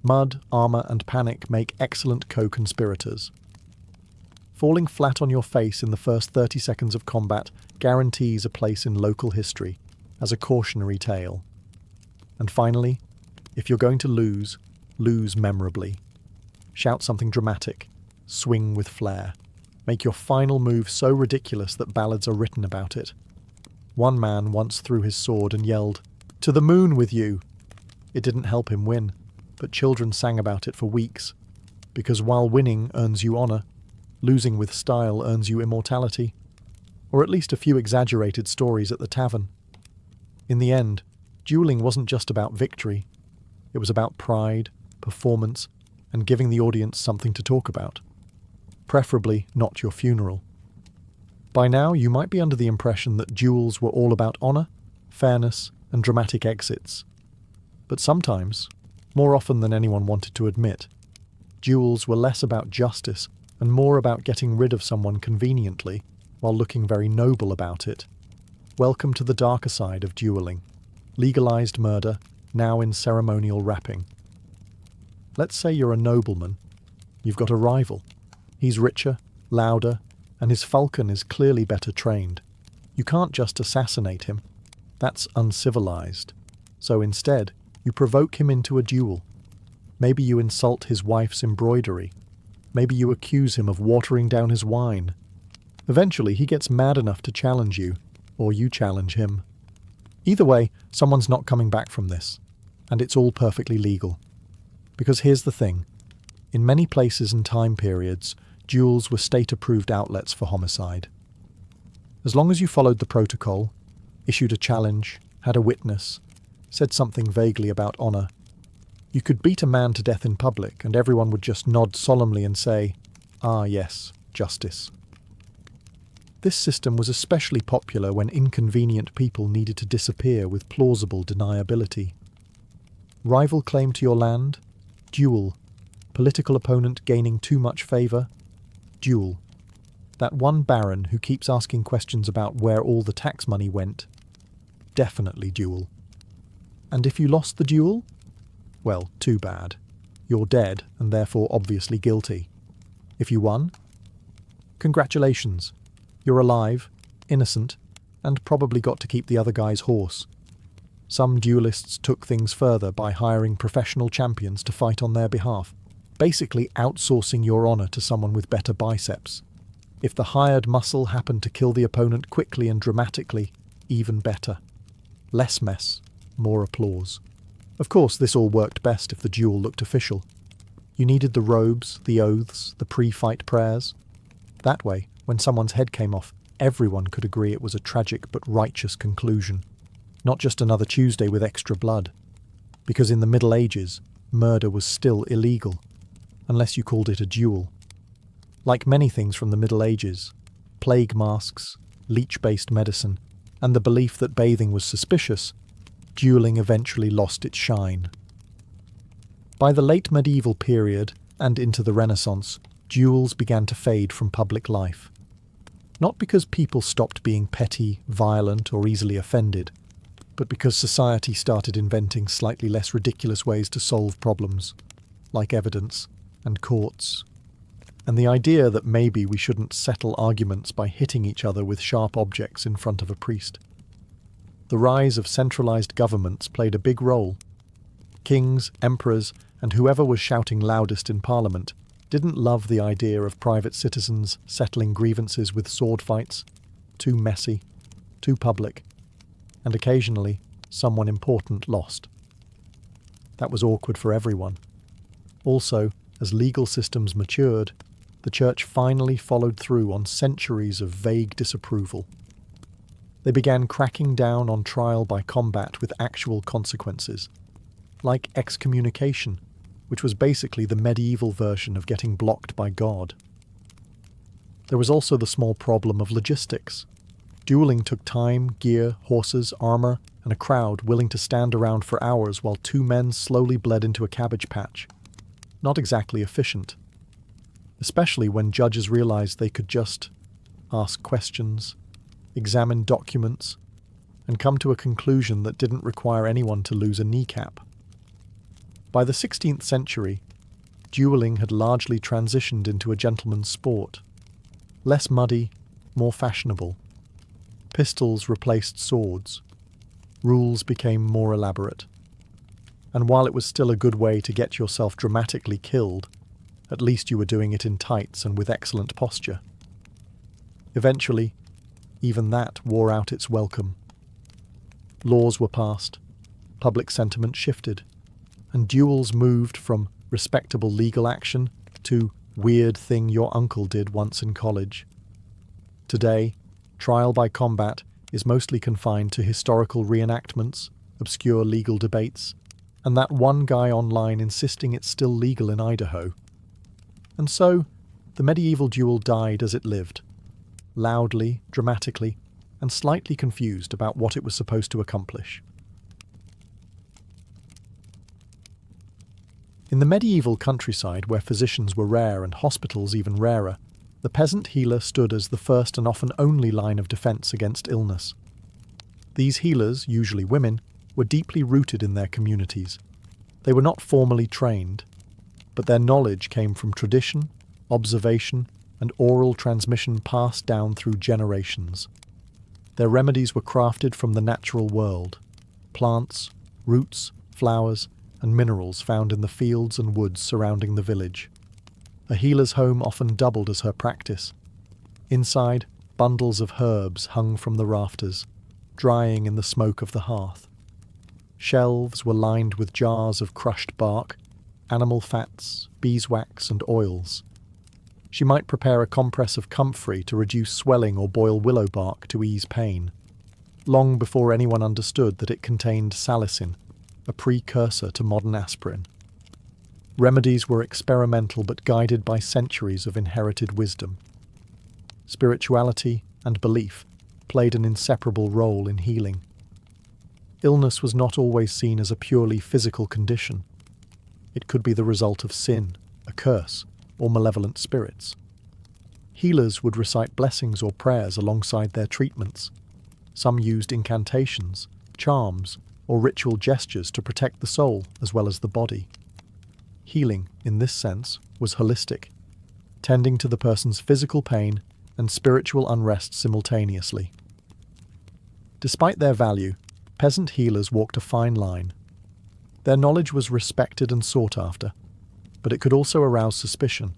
Mud, armour and panic make excellent co-conspirators. Falling flat on your face in the first 30 seconds of combat guarantees a place in local history as a cautionary tale. And finally, if you're going to lose, lose memorably. Shout something dramatic. Swing with flair. Make your final move so ridiculous that ballads are written about it. One man once threw his sword and yelled, "To the moon with you!" It didn't help him win, but children sang about it for weeks. Because while winning earns you honour, losing with style earns you immortality. Or at least a few exaggerated stories at the tavern. In the end, duelling wasn't just about victory. It was about pride, performance, and giving the audience something to talk about. Preferably not your funeral. By now, you might be under the impression that duels were all about honour, fairness, and dramatic exits. But sometimes, more often than anyone wanted to admit, duels were less about justice and more about getting rid of someone conveniently while looking very noble about it. Welcome to the darker side of duelling. Legalised murder, now in ceremonial wrapping. Let's say you're a nobleman. You've got a rival. He's richer, louder, and his falcon is clearly better trained. You can't just assassinate him. That's uncivilized. So instead, you provoke him into a duel. Maybe you insult his wife's embroidery. Maybe you accuse him of watering down his wine. Eventually, he gets mad enough to challenge you, or you challenge him. Either way, someone's not coming back from this, and it's all perfectly legal. Because here's the thing. In many places and time periods, duels were state-approved outlets for homicide. As long as you followed the protocol, issued a challenge, had a witness, said something vaguely about honour, you could beat a man to death in public and everyone would just nod solemnly and say, "Ah yes, justice." This system was especially popular when inconvenient people needed to disappear with plausible deniability. Rival claim to your land? Duel. Political opponent gaining too much favour? Duel. That one baron who keeps asking questions about where all the tax money went? Definitely duel. And if you lost the duel? Well, too bad. You're dead and therefore obviously guilty. If you won? Congratulations. You're alive, innocent, and probably got to keep the other guy's horse. Some duelists took things further by hiring professional champions to fight on their behalf, basically outsourcing your honour to someone with better biceps. If the hired muscle happened to kill the opponent quickly and dramatically, even better. Less mess, more applause. Of course, this all worked best if the duel looked official. You needed the robes, the oaths, the pre-fight prayers. That way, when someone's head came off, everyone could agree it was a tragic but righteous conclusion. Not just another Tuesday with extra blood. Because in the Middle Ages, murder was still illegal, unless you called it a duel. Like many things from the Middle Ages, plague masks, leech-based medicine, and the belief that bathing was suspicious dueling eventually lost its shine. By the late medieval period and into the Renaissance, duels began to fade from public life. Not because people stopped being petty, violent, or easily offended, but because society started inventing slightly less ridiculous ways to solve problems, like evidence and courts, and the idea that maybe we shouldn't settle arguments by hitting each other with sharp objects in front of a priest. The rise of centralized governments played a big role. Kings, emperors, and whoever was shouting loudest in Parliament didn't love the idea of private citizens settling grievances with sword fights. Too messy, too public, and occasionally someone important lost. That was awkward for everyone. Also, as legal systems matured, the church finally followed through on centuries of vague disapproval. They began cracking down on trial by combat with actual consequences, like excommunication, which was basically the medieval version of getting blocked by God. There was also the small problem of logistics. Dueling took time, gear, horses, armor, and a crowd willing to stand around for hours while two men slowly bled into a cabbage patch. Not exactly efficient. Especially when judges realized they could just ask questions, examine documents, and come to a conclusion that didn't require anyone to lose a kneecap. By the 16th century, dueling had largely transitioned into a gentleman's sport. Less muddy, more fashionable. Pistols replaced swords. Rules became more elaborate. And while it was still a good way to get yourself dramatically killed, at least you were doing it in tights and with excellent posture. Eventually, even that wore out its welcome. Laws were passed, public sentiment shifted, and duels moved from respectable legal action to weird thing your uncle did once in college. Today, trial by combat is mostly confined to historical reenactments, obscure legal debates, and that one guy online insisting it's still legal in Idaho. And so, the medieval duel died as it lived, loudly, dramatically, and slightly confused about what it was supposed to accomplish. In the medieval countryside, where physicians were rare and hospitals even rarer, the peasant healer stood as the first and often only line of defense against illness. These healers, usually women, were deeply rooted in their communities. They were not formally trained, but their knowledge came from tradition, observation, and oral transmission passed down through generations. Their remedies were crafted from the natural world: plants, roots, flowers, and minerals found in the fields and woods surrounding the village. A healer's home often doubled as her practice. Inside, bundles of herbs hung from the rafters, drying in the smoke of the hearth. Shelves were lined with jars of crushed bark, animal fats, beeswax, and oils. She might prepare a compress of comfrey to reduce swelling or boil willow bark to ease pain, long before anyone understood that it contained salicin, a precursor to modern aspirin. Remedies were experimental but guided by centuries of inherited wisdom. Spirituality and belief played an inseparable role in healing. Illness was not always seen as a purely physical condition. It could be the result of sin, a curse, or malevolent spirits. Healers would recite blessings or prayers alongside their treatments. Some used incantations, charms, or ritual gestures to protect the soul as well as the body. Healing, in this sense, was holistic, tending to the person's physical pain and spiritual unrest simultaneously. Despite their value, peasant healers walked a fine line. Their knowledge was respected and sought after, but it could also arouse suspicion.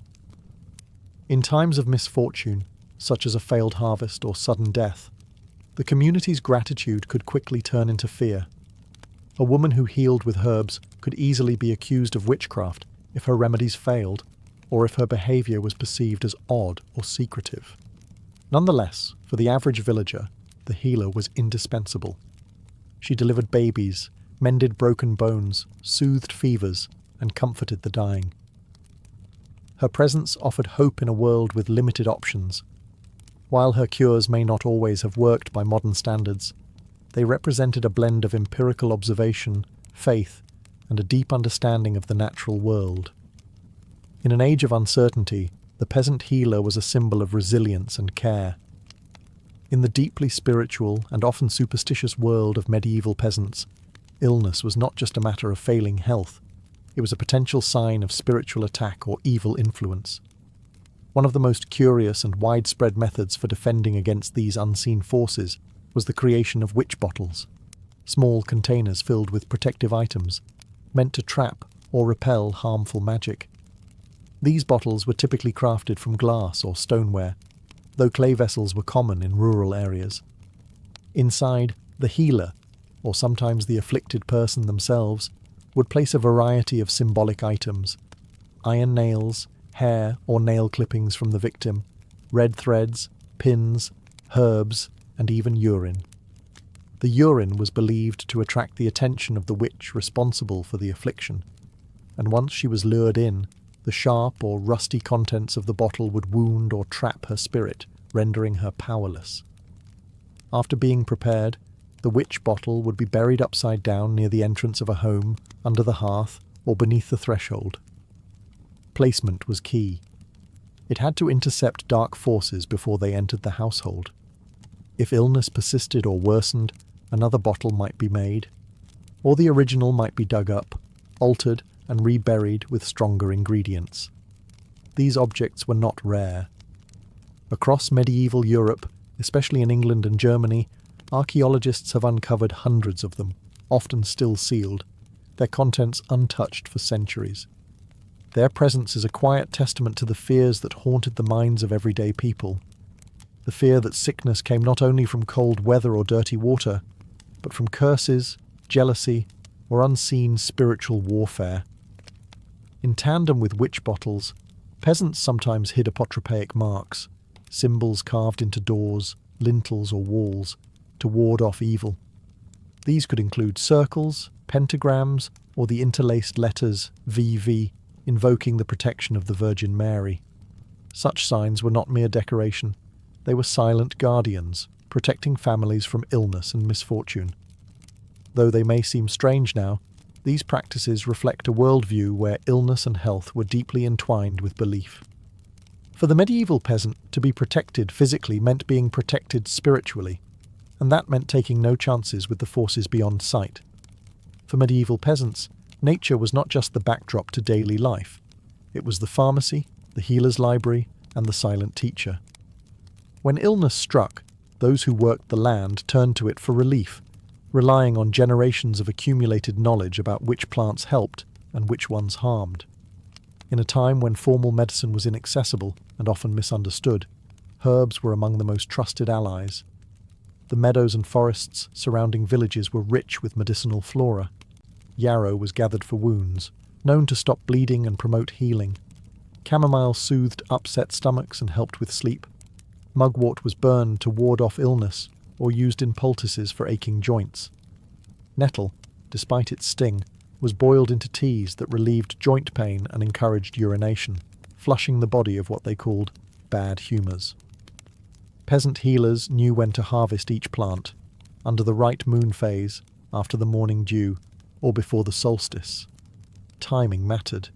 In times of misfortune, such as a failed harvest or sudden death, the community's gratitude could quickly turn into fear. A woman who healed with herbs could easily be accused of witchcraft if her remedies failed, or if her behavior was perceived as odd or secretive. Nonetheless, for the average villager, the healer was indispensable. She delivered babies, mended broken bones, soothed fevers, and comforted the dying. Her presence offered hope in a world with limited options. While her cures may not always have worked by modern standards, They represented a blend of empirical observation, faith, and a deep understanding of the natural world. In an age of uncertainty, the peasant healer was a symbol of resilience and care. In the deeply spiritual and often superstitious world of medieval peasants, illness was not just a matter of failing health, it was a potential sign of spiritual attack or evil influence. One of the most curious and widespread methods for defending against these unseen forces was the creation of witch bottles, small containers filled with protective items, meant to trap or repel harmful magic. These bottles were typically crafted from glass or stoneware, though clay vessels were common in rural areas. Inside, the healer, or sometimes the afflicted person themselves, would place a variety of symbolic items: iron nails, hair or nail clippings from the victim, red threads, pins, herbs, and even urine. The urine was believed to attract the attention of the witch responsible for the affliction, and once she was lured in, the sharp or rusty contents of the bottle would wound or trap her spirit, rendering her powerless. After being prepared, the witch bottle would be buried upside down near the entrance of a home, under the hearth, or beneath the threshold. Placement was key. It had to intercept dark forces before they entered the household. If illness persisted or worsened, another bottle might be made, or the original might be dug up, altered, and reburied with stronger ingredients. These objects were not rare. Across medieval Europe, especially in England and Germany, archaeologists have uncovered hundreds of them, often still sealed, their contents untouched for centuries. Their presence is a quiet testament to the fears that haunted the minds of everyday people. The fear that sickness came not only from cold weather or dirty water, but from curses, jealousy, or unseen spiritual warfare. In tandem with witch bottles, peasants sometimes hid apotropaic marks, symbols carved into doors, lintels, or walls, to ward off evil. These could include circles, pentagrams, or the interlaced letters VV, invoking the protection of the Virgin Mary. Such signs were not mere decoration. They were silent guardians, protecting families from illness and misfortune. Though they may seem strange now, these practices reflect a worldview where illness and health were deeply entwined with belief. For the medieval peasant, to be protected physically meant being protected spiritually, and that meant taking no chances with the forces beyond sight. For medieval peasants, nature was not just the backdrop to daily life. It was the pharmacy, the healer's library, and the silent teacher. When illness struck, those who worked the land turned to it for relief, relying on generations of accumulated knowledge about which plants helped and which ones harmed. In a time when formal medicine was inaccessible and often misunderstood, herbs were among the most trusted allies. The meadows and forests surrounding villages were rich with medicinal flora. Yarrow was gathered for wounds, known to stop bleeding and promote healing. Chamomile soothed upset stomachs and helped with sleep. Mugwort was burned to ward off illness, or used in poultices for aching joints. Nettle, despite its sting, was boiled into teas that relieved joint pain and encouraged urination, flushing the body of what they called bad humours. Peasant healers knew when to harvest each plant, under the right moon phase, after the morning dew, or before the solstice. Timing mattered.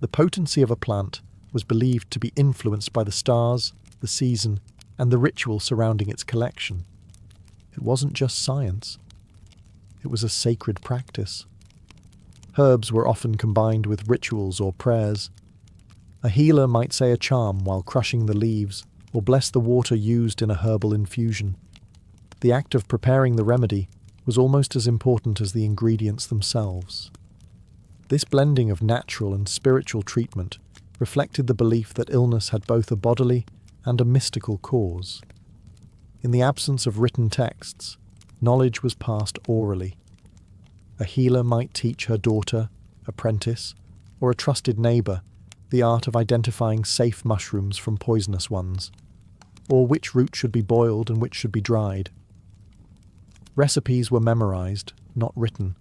The potency of a plant was believed to be influenced by the stars, the season, and the ritual surrounding its collection. It wasn't just science. It was a sacred practice. Herbs were often combined with rituals or prayers. A healer might say a charm while crushing the leaves, or bless the water used in a herbal infusion. The act of preparing the remedy was almost as important as the ingredients themselves. This blending of natural and spiritual treatment reflected the belief that illness had both a bodily and a mystical cause. In the absence of written texts, knowledge was passed orally. A healer might teach her daughter, apprentice, or a trusted neighbour the art of identifying safe mushrooms from poisonous ones, or which root should be boiled and which should be dried. Recipes were memorized, not written.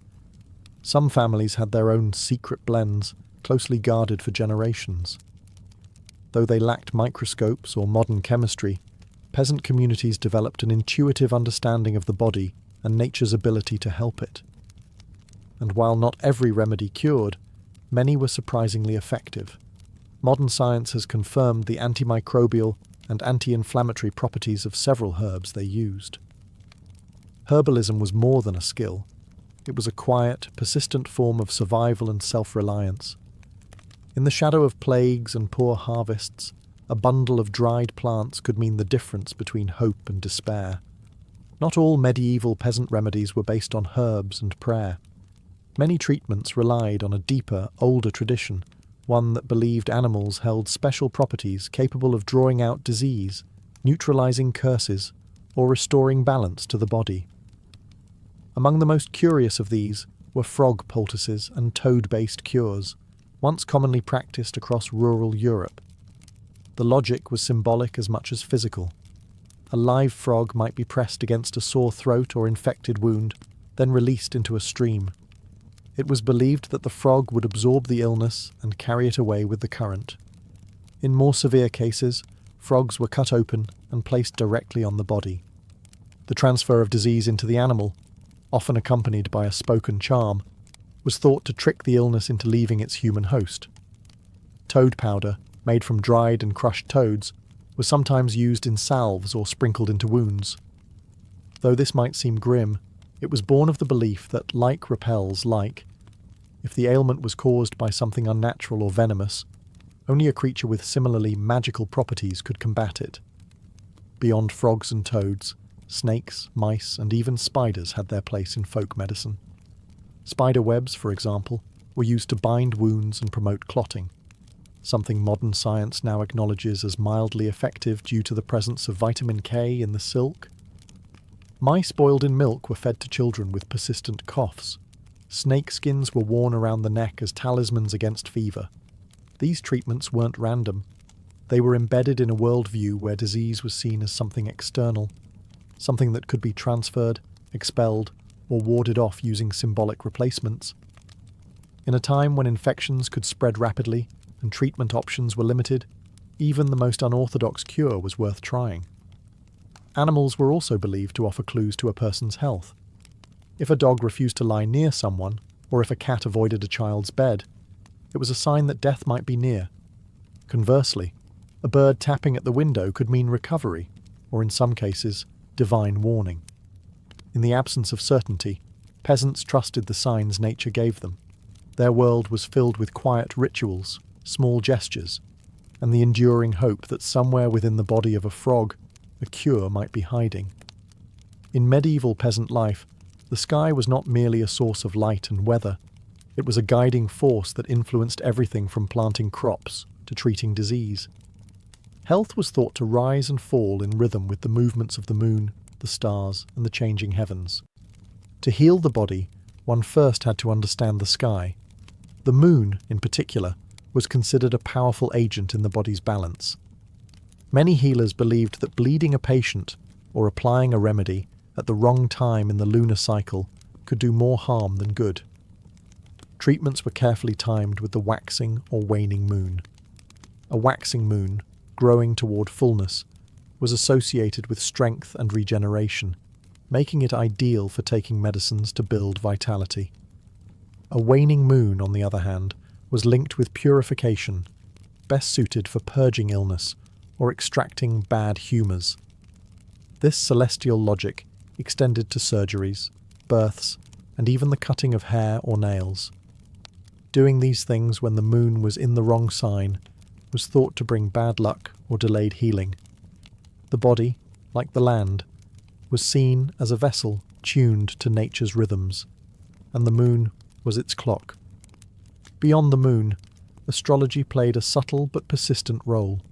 Some families had their own secret blends, closely guarded for generations. Though they lacked microscopes or modern chemistry, peasant communities developed an intuitive understanding of the body and nature's ability to help it. And while not every remedy cured, many were surprisingly effective. Modern science has confirmed the antimicrobial and anti-inflammatory properties of several herbs they used. Herbalism was more than a skill. It was a quiet, persistent form of survival and self-reliance. In the shadow of plagues and poor harvests, a bundle of dried plants could mean the difference between hope and despair. Not all medieval peasant remedies were based on herbs and prayer. Many treatments relied on a deeper, older tradition, one that believed animals held special properties capable of drawing out disease, neutralizing curses, or restoring balance to the body. Among the most curious of these were frog poultices and toad-based cures, once commonly practiced across rural Europe. The logic was symbolic as much as physical. A live frog might be pressed against a sore throat or infected wound, then released into a stream. It was believed that the frog would absorb the illness and carry it away with the current. In more severe cases, frogs were cut open and placed directly on the body. The transfer of disease into the animal, often accompanied by a spoken charm, was thought to trick the illness into leaving its human host. Toad powder, made from dried and crushed toads, was sometimes used in salves or sprinkled into wounds. Though this might seem grim, it was born of the belief that like repels like. If the ailment was caused by something unnatural or venomous, only a creature with similarly magical properties could combat it. Beyond frogs and toads, snakes, mice, and even spiders had their place in folk medicine. Spider webs, for example, were used to bind wounds and promote clotting, something modern science now acknowledges as mildly effective due to the presence of vitamin K in the silk. Mice boiled in milk were fed to children with persistent coughs. Snake skins were worn around the neck as talismans against fever. These treatments weren't random. They were embedded in a worldview where disease was seen as something external, something that could be transferred, expelled, or warded off using symbolic replacements. In a time when infections could spread rapidly and treatment options were limited, even the most unorthodox cure was worth trying. Animals were also believed to offer clues to a person's health. If a dog refused to lie near someone, or if a cat avoided a child's bed, it was a sign that death might be near. Conversely, a bird tapping at the window could mean recovery, or in some cases, divine warning. In the absence of certainty, peasants trusted the signs nature gave them. Their world was filled with quiet rituals, small gestures, and the enduring hope that somewhere within the body of a frog, a cure might be hiding. In medieval peasant life, the sky was not merely a source of light and weather. It was a guiding force that influenced everything from planting crops to treating disease. Health was thought to rise and fall in rhythm with the movements of the moon, the stars, and the changing heavens. To heal the body, one first had to understand the sky. The moon, in particular, was considered a powerful agent in the body's balance. Many healers believed that bleeding a patient or applying a remedy at the wrong time in the lunar cycle could do more harm than good. Treatments were carefully timed with the waxing or waning moon. A waxing moon, growing toward fullness, was associated with strength and regeneration, making it ideal for taking medicines to build vitality. A waning moon, on the other hand, was linked with purification, best suited for purging illness or extracting bad humours. This celestial logic extended to surgeries, births, and even the cutting of hair or nails. Doing these things when the moon was in the wrong sign was thought to bring bad luck or delayed healing. The body, like the land, was seen as a vessel tuned to nature's rhythms, and the moon was its clock. Beyond the moon, astrology played a subtle but persistent role.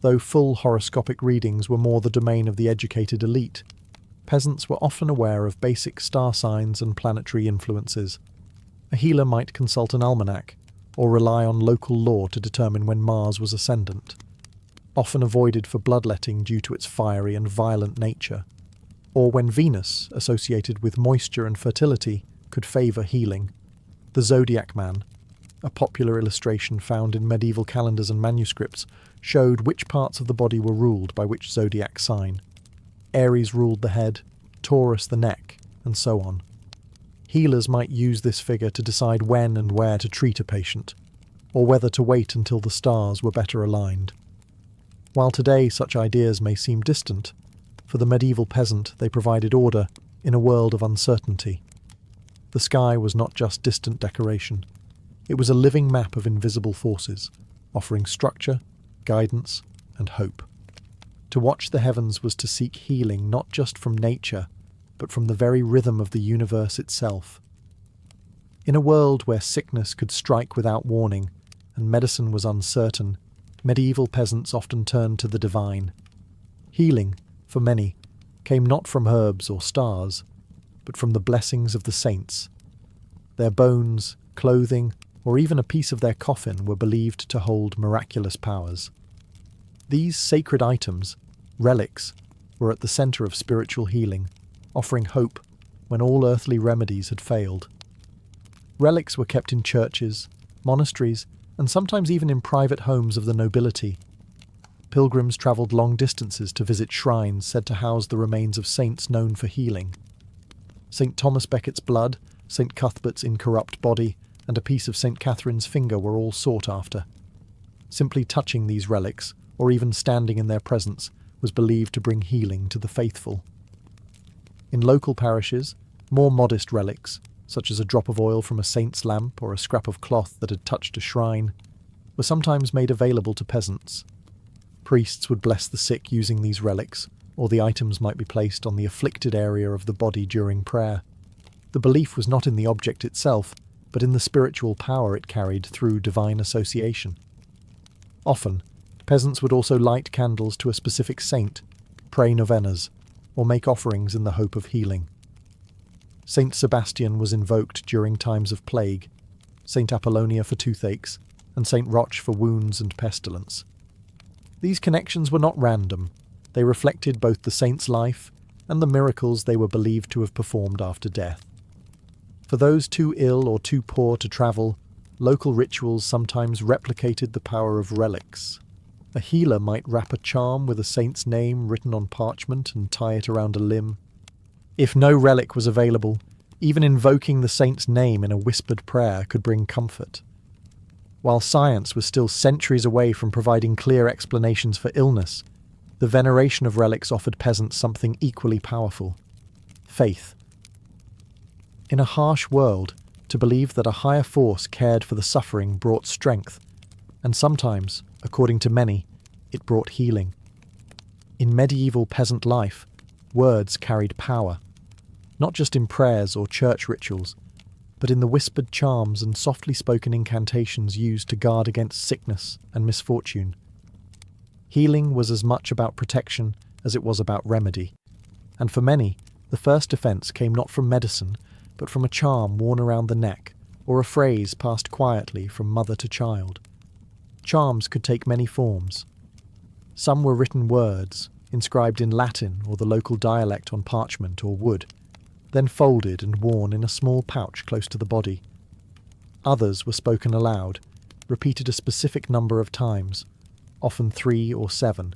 Though full horoscopic readings were more the domain of the educated elite, peasants were often aware of basic star signs and planetary influences. A healer might consult an almanac, or rely on local law to determine when Mars was ascendant, often avoided for bloodletting due to its fiery and violent nature, or when Venus, associated with moisture and fertility, could favour healing. The zodiac man, a popular illustration found in medieval calendars and manuscripts, showed which parts of the body were ruled by which zodiac sign. Aries ruled the head, Taurus the neck, and so on. Healers might use this figure to decide when and where to treat a patient, or whether to wait until the stars were better aligned. While today such ideas may seem distant, for the medieval peasant they provided order in a world of uncertainty. The sky was not just distant decoration. It was a living map of invisible forces, offering structure, guidance, and hope. To watch the heavens was to seek healing not just from nature, but from the very rhythm of the universe itself. In a world where sickness could strike without warning and medicine was uncertain, medieval peasants often turned to the divine. Healing, for many, came not from herbs or stars, but from the blessings of the saints. Their bones, clothing, or even a piece of their coffin were believed to hold miraculous powers. These sacred items, relics, were at the centre of spiritual healing, offering hope when all earthly remedies had failed. Relics were kept in churches, monasteries, and sometimes even in private homes of the nobility. Pilgrims travelled long distances to visit shrines said to house the remains of saints known for healing. St. Thomas Becket's blood, St. Cuthbert's incorrupt body, and a piece of St. Catherine's finger were all sought after. Simply touching these relics, or even standing in their presence, was believed to bring healing to the faithful. In local parishes, more modest relics, such as a drop of oil from a saint's lamp or a scrap of cloth that had touched a shrine, were sometimes made available to peasants. Priests would bless the sick using these relics, or the items might be placed on the afflicted area of the body during prayer. The belief was not in the object itself, but in the spiritual power it carried through divine association. Often, peasants would also light candles to a specific saint, pray novenas, or make offerings in the hope of healing. Saint Sebastian was invoked during times of plague, Saint Apollonia for toothaches, and Saint Roch for wounds and pestilence. These connections were not random. They reflected both the saint's life and the miracles they were believed to have performed after death. For those too ill or too poor to travel, local rituals sometimes replicated the power of relics. A healer might wrap a charm with a saint's name written on parchment and tie it around a limb. If no relic was available, even invoking the saint's name in a whispered prayer could bring comfort. While science was still centuries away from providing clear explanations for illness, the veneration of relics offered peasants something equally powerful: faith. In a harsh world, to believe that a higher force cared for the suffering brought strength, and sometimes, according to many, it brought healing. In medieval peasant life, words carried power, not just in prayers or church rituals, but in the whispered charms and softly spoken incantations used to guard against sickness and misfortune. Healing was as much about protection as it was about remedy, and for many, the first defense came not from medicine, but from a charm worn around the neck, or a phrase passed quietly from mother to child. Charms could take many forms. Some were written words, inscribed in Latin or the local dialect on parchment or wood, then folded and worn in a small pouch close to the body. Others were spoken aloud, repeated a specific number of times, often 3 or 7,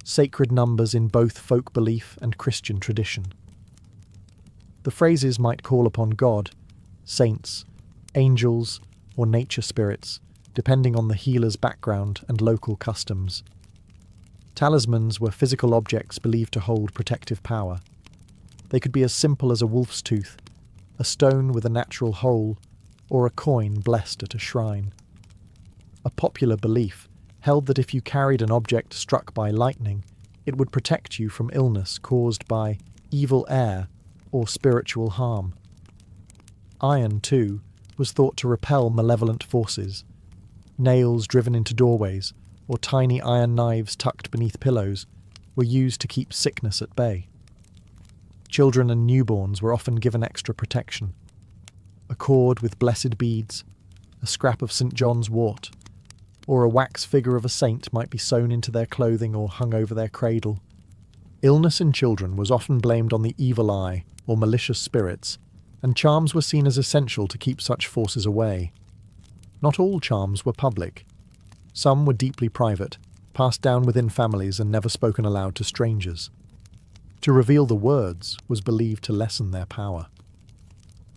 sacred numbers in both folk belief and Christian tradition. The phrases might call upon God, saints, angels, or nature spirits, depending on the healer's background and local customs. Talismans were physical objects believed to hold protective power. They could be as simple as a wolf's tooth, a stone with a natural hole, or a coin blessed at a shrine. A popular belief held that if you carried an object struck by lightning, it would protect you from illness caused by evil air or spiritual harm. Iron, too, was thought to repel malevolent forces. Nails driven into doorways, or tiny iron knives tucked beneath pillows, were used to keep sickness at bay. Children and newborns were often given extra protection. A cord with blessed beads, a scrap of St. John's wort, or a wax figure of a saint might be sewn into their clothing or hung over their cradle. Illness in children was often blamed on the evil eye or malicious spirits, and charms were seen as essential to keep such forces away. Not all charms were public. Some were deeply private, passed down within families and never spoken aloud to strangers. To reveal the words was believed to lessen their power.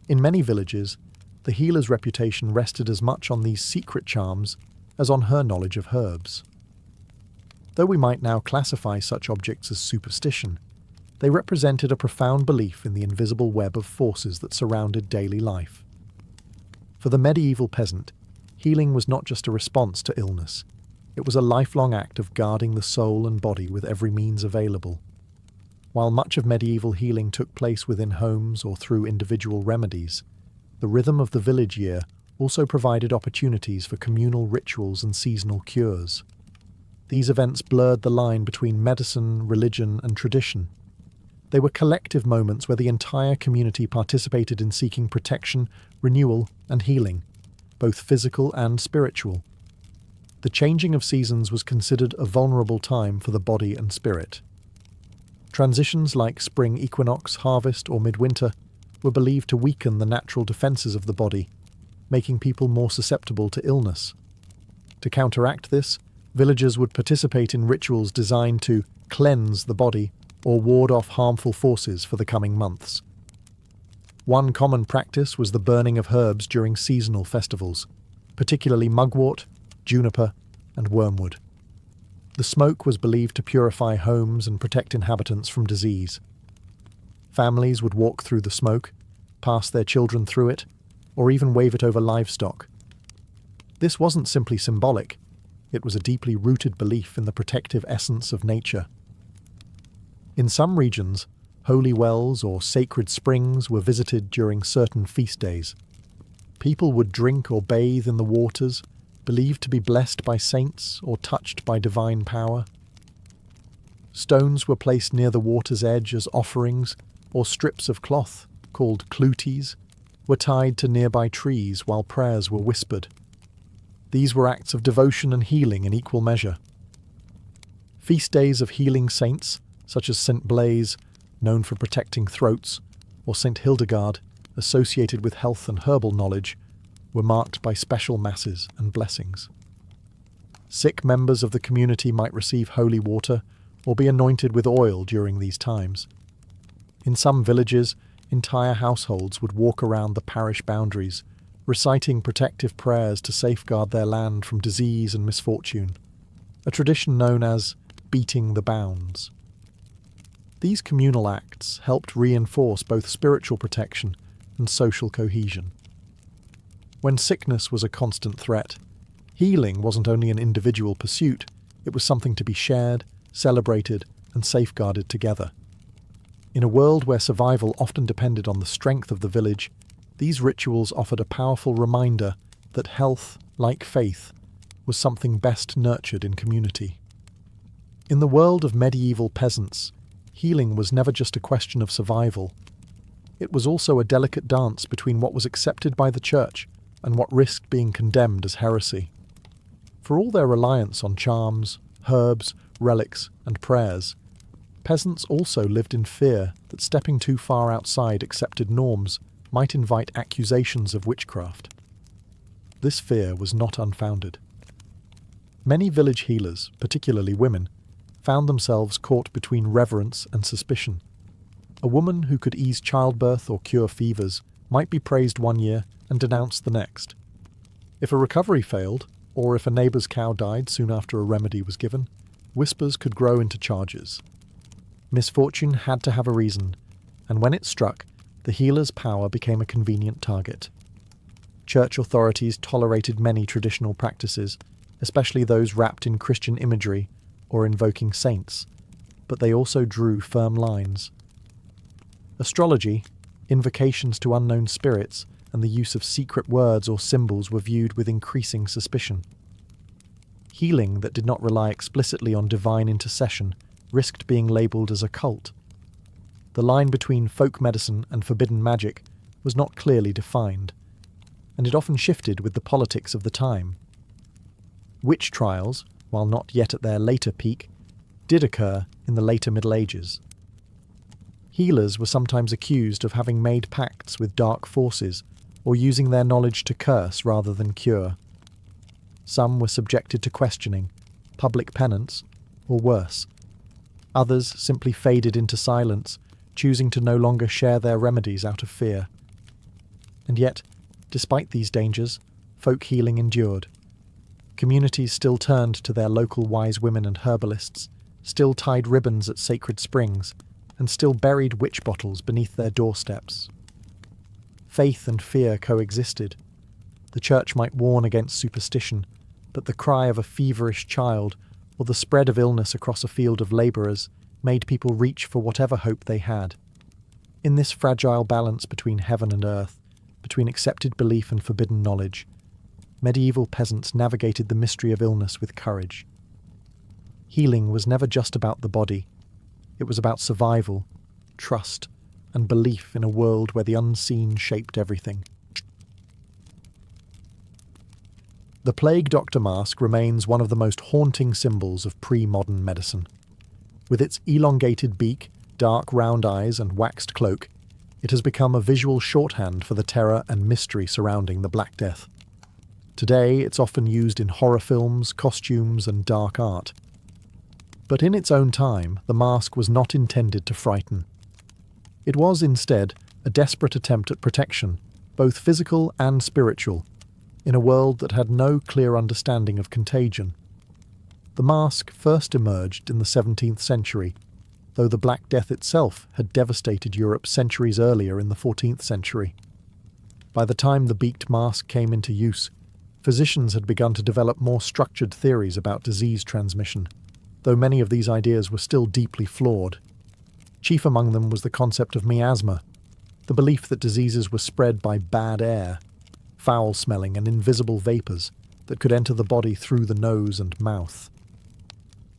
In many villages, the healer's reputation rested as much on these secret charms as on her knowledge of herbs. Though we might now classify such objects as superstition, they represented a profound belief in the invisible web of forces that surrounded daily life. For the medieval peasant, healing was not just a response to illness, it was a lifelong act of guarding the soul and body with every means available. While much of medieval healing took place within homes or through individual remedies, the rhythm of the village year also provided opportunities for communal rituals and seasonal cures. These events blurred the line between medicine, religion, and tradition. They were collective moments where the entire community participated in seeking protection, renewal, and healing, both physical and spiritual. The changing of seasons was considered a vulnerable time for the body and spirit. Transitions like spring equinox, harvest, or midwinter were believed to weaken the natural defenses of the body, making people more susceptible to illness. To counteract this, villagers would participate in rituals designed to cleanse the body or ward off harmful forces for the coming months. One common practice was the burning of herbs during seasonal festivals, particularly mugwort, juniper, and wormwood. The smoke was believed to purify homes and protect inhabitants from disease. Families would walk through the smoke, pass their children through it, or even wave it over livestock. This wasn't simply symbolic, it was a deeply rooted belief in the protective essence of nature. In some regions, holy wells or sacred springs were visited during certain feast days. People would drink or bathe in the waters, believed to be blessed by saints or touched by divine power. Stones were placed near the water's edge as offerings, or strips of cloth, called clooties, were tied to nearby trees while prayers were whispered. These were acts of devotion and healing in equal measure. Feast days of healing saints, such as St. Blaise, known for protecting throats, or St. Hildegard, associated with health and herbal knowledge, were marked by special masses and blessings. Sick members of the community might receive holy water or be anointed with oil during these times. In some villages, entire households would walk around the parish boundaries, reciting protective prayers to safeguard their land from disease and misfortune, a tradition known as beating the bounds. These communal acts helped reinforce both spiritual protection and social cohesion. When sickness was a constant threat, healing wasn't only an individual pursuit, it was something to be shared, celebrated, and safeguarded together. In a world where survival often depended on the strength of the village, these rituals offered a powerful reminder that health, like faith, was something best nurtured in community. In the world of medieval peasants, healing was never just a question of survival. It was also a delicate dance between what was accepted by the church and what risked being condemned as heresy. For all their reliance on charms, herbs, relics, and prayers, peasants also lived in fear that stepping too far outside accepted norms might invite accusations of witchcraft. This fear was not unfounded. Many village healers, particularly women, found themselves caught between reverence and suspicion. A woman who could ease childbirth or cure fevers might be praised one year and denounced the next. If a recovery failed, or if a neighbour's cow died soon after a remedy was given, whispers could grow into charges. Misfortune had to have a reason, and when it struck, the healer's power became a convenient target. Church authorities tolerated many traditional practices, especially those wrapped in Christian imagery or invoking saints, but they also drew firm lines. Astrology, invocations to unknown spirits, and the use of secret words or symbols were viewed with increasing suspicion. Healing that did not rely explicitly on divine intercession risked being labelled as a cult. The line between folk medicine and forbidden magic was not clearly defined, and it often shifted with the politics of the time. Witch trials, while not yet at their later peak, did occur in the later Middle Ages. Healers were sometimes accused of having made pacts with dark forces or using their knowledge to curse rather than cure. Some were subjected to questioning, public penance, or worse. Others simply faded into silence, choosing to no longer share their remedies out of fear. And yet, despite these dangers, folk healing endured. Communities still turned to their local wise women and herbalists, still tied ribbons at sacred springs, and still buried witch bottles beneath their doorsteps. Faith and fear coexisted. The church might warn against superstition, but the cry of a feverish child or the spread of illness across a field of labourers made people reach for whatever hope they had. In this fragile balance between heaven and earth, between accepted belief and forbidden knowledge, medieval peasants navigated the mystery of illness with courage. Healing was never just about the body. It was about survival, trust, and belief in a world where the unseen shaped everything. The plague doctor mask remains one of the most haunting symbols of pre-modern medicine. With its elongated beak, dark round eyes, and waxed cloak, it has become a visual shorthand for the terror and mystery surrounding the Black Death. Today, it's often used in horror films, costumes, and dark art. But in its own time, the mask was not intended to frighten. It was, instead, a desperate attempt at protection, both physical and spiritual, in a world that had no clear understanding of contagion. The mask first emerged in the 17th century, though the Black Death itself had devastated Europe centuries earlier in the 14th century. By the time the beaked mask came into use, physicians had begun to develop more structured theories about disease transmission, though many of these ideas were still deeply flawed. Chief among them was the concept of miasma, the belief that diseases were spread by bad air, foul-smelling and invisible vapours that could enter the body through the nose and mouth.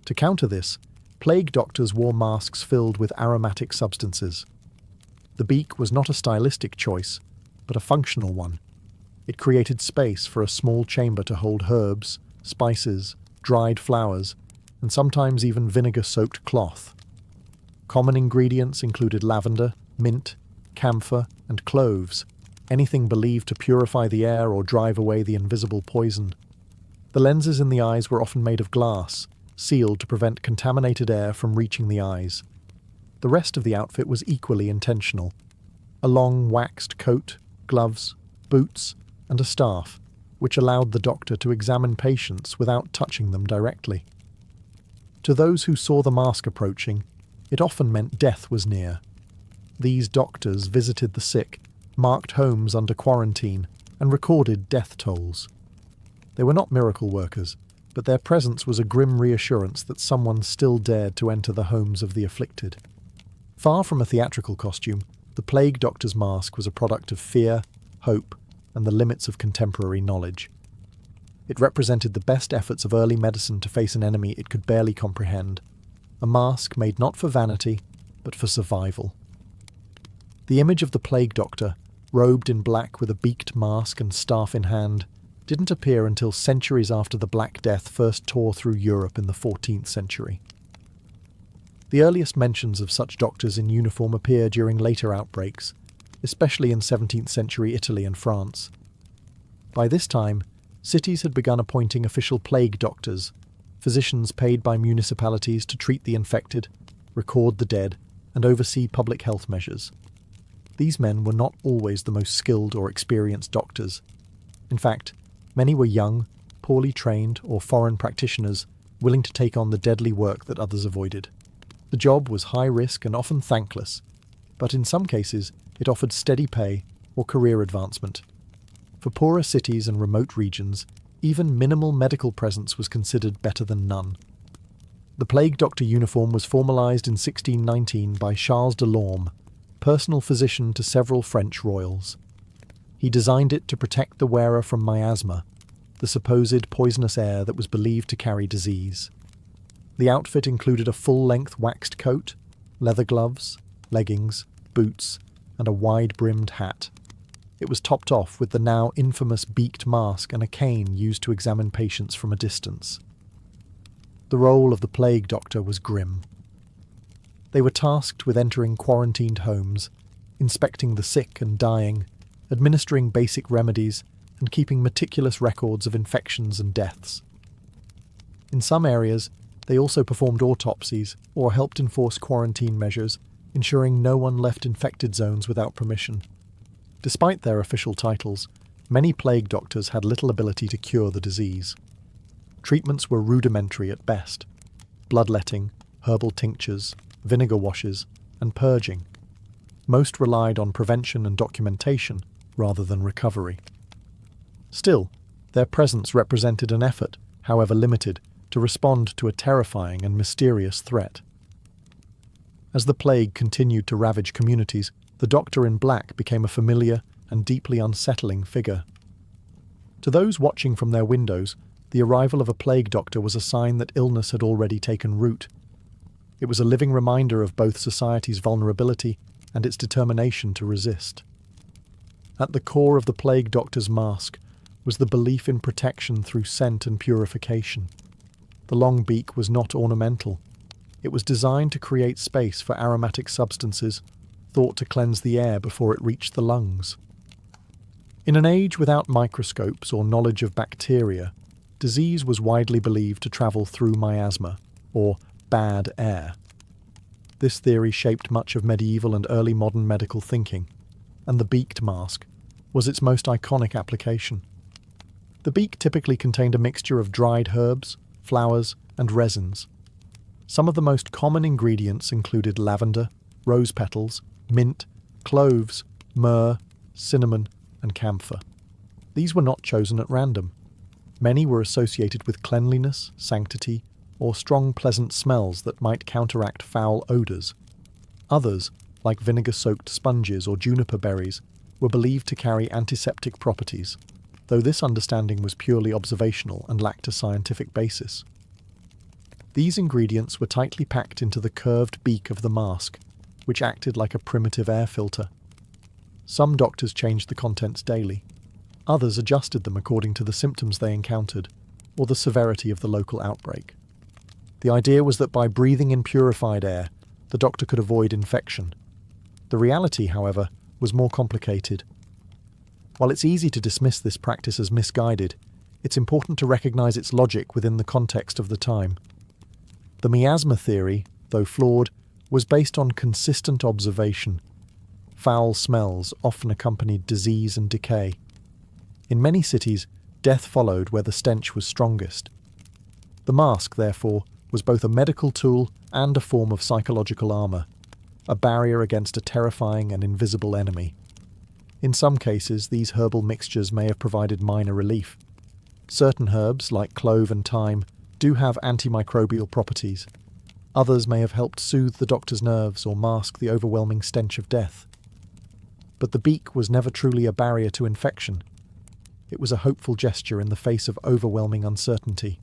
To counter this, plague doctors wore masks filled with aromatic substances. The beak was not a stylistic choice, but a functional one. It created space for a small chamber to hold herbs, spices, dried flowers, and sometimes even vinegar-soaked cloth. Common ingredients included lavender, mint, camphor, and cloves, anything believed to purify the air or drive away the invisible poison. The lenses in the eyes were often made of glass, sealed to prevent contaminated air from reaching the eyes. The rest of the outfit was equally intentional. A long waxed coat, gloves, boots, and a staff, which allowed the doctor to examine patients without touching them directly. To those who saw the mask approaching, it often meant death was near. These doctors visited the sick, marked homes under quarantine, and recorded death tolls. They were not miracle workers, but their presence was a grim reassurance that someone still dared to enter the homes of the afflicted. Far from a theatrical costume, the plague doctor's mask was a product of fear, hope, and the limits of contemporary knowledge. It represented the best efforts of early medicine to face an enemy it could barely comprehend, a mask made not for vanity, but for survival. The image of the plague doctor, robed in black with a beaked mask and staff in hand, didn't appear until centuries after the Black Death first tore through Europe in the 14th century. The earliest mentions of such doctors in uniform appear during later outbreaks, especially in 17th century Italy and France. By this time, cities had begun appointing official plague doctors, physicians paid by municipalities to treat the infected, record the dead, and oversee public health measures. These men were not always the most skilled or experienced doctors. In fact, many were young, poorly trained, or foreign practitioners willing to take on the deadly work that others avoided. The job was high risk and often thankless, but in some cases it offered steady pay or career advancement. For poorer cities and remote regions, even minimal medical presence was considered better than none. The plague doctor uniform was formalised in 1619 by Charles de Lorme, personal physician to several French royals. He designed it to protect the wearer from miasma, the supposed poisonous air that was believed to carry disease. The outfit included a full-length waxed coat, leather gloves, leggings, boots, and a wide-brimmed hat. It was topped off with the now infamous beaked mask and a cane used to examine patients from a distance. The role of the plague doctor was grim. They were tasked with entering quarantined homes, inspecting the sick and dying, administering basic remedies, and keeping meticulous records of infections and deaths. In some areas, They also performed autopsies or helped enforce quarantine measures, ensuring no one left infected zones without permission. Despite their official titles, many plague doctors had little ability to cure the disease. Treatments were rudimentary at best: bloodletting, herbal tinctures, vinegar washes, and purging. Most relied on prevention and documentation rather than recovery. Still, their presence represented an effort, however limited, to respond to a terrifying and mysterious threat. As the plague continued to ravage communities, the Doctor in Black became a familiar and deeply unsettling figure. To those watching from their windows, the arrival of a plague doctor was a sign that illness had already taken root. It was a living reminder of both society's vulnerability and its determination to resist. At the core of the plague doctor's mask was the belief in protection through scent and purification. The long beak was not ornamental. It was designed to create space for aromatic substances, thought to cleanse the air before it reached the lungs. In an age without microscopes or knowledge of bacteria, disease was widely believed to travel through miasma, or bad air. This theory shaped much of medieval and early modern medical thinking, and the beaked mask was its most iconic application. The beak typically contained a mixture of dried herbs, flowers, and resins. Some of the most common ingredients included lavender, rose petals, mint, cloves, myrrh, cinnamon, and camphor. These were not chosen at random. Many were associated with cleanliness, sanctity, or strong pleasant smells that might counteract foul odours. Others, like vinegar-soaked sponges or juniper berries, were believed to carry antiseptic properties, though this understanding was purely observational and lacked a scientific basis. These ingredients were tightly packed into the curved beak of the mask, which acted like a primitive air filter. Some doctors changed the contents daily. Others adjusted them according to the symptoms they encountered, or the severity of the local outbreak. The idea was that by breathing in purified air, the doctor could avoid infection. The reality, however, was more complicated. While it's easy to dismiss this practice as misguided, it's important to recognize its logic within the context of the time. The miasma theory, though flawed, was based on consistent observation. Foul smells often accompanied disease and decay. In many cities, death followed where the stench was strongest. The mask, therefore, was both a medical tool and a form of psychological armour, a barrier against a terrifying and invisible enemy. In some cases, these herbal mixtures may have provided minor relief. Certain herbs, like clove and thyme, do have antimicrobial properties. Others may have helped soothe the doctor's nerves or mask the overwhelming stench of death. But the beak was never truly a barrier to infection. It was a hopeful gesture in the face of overwhelming uncertainty.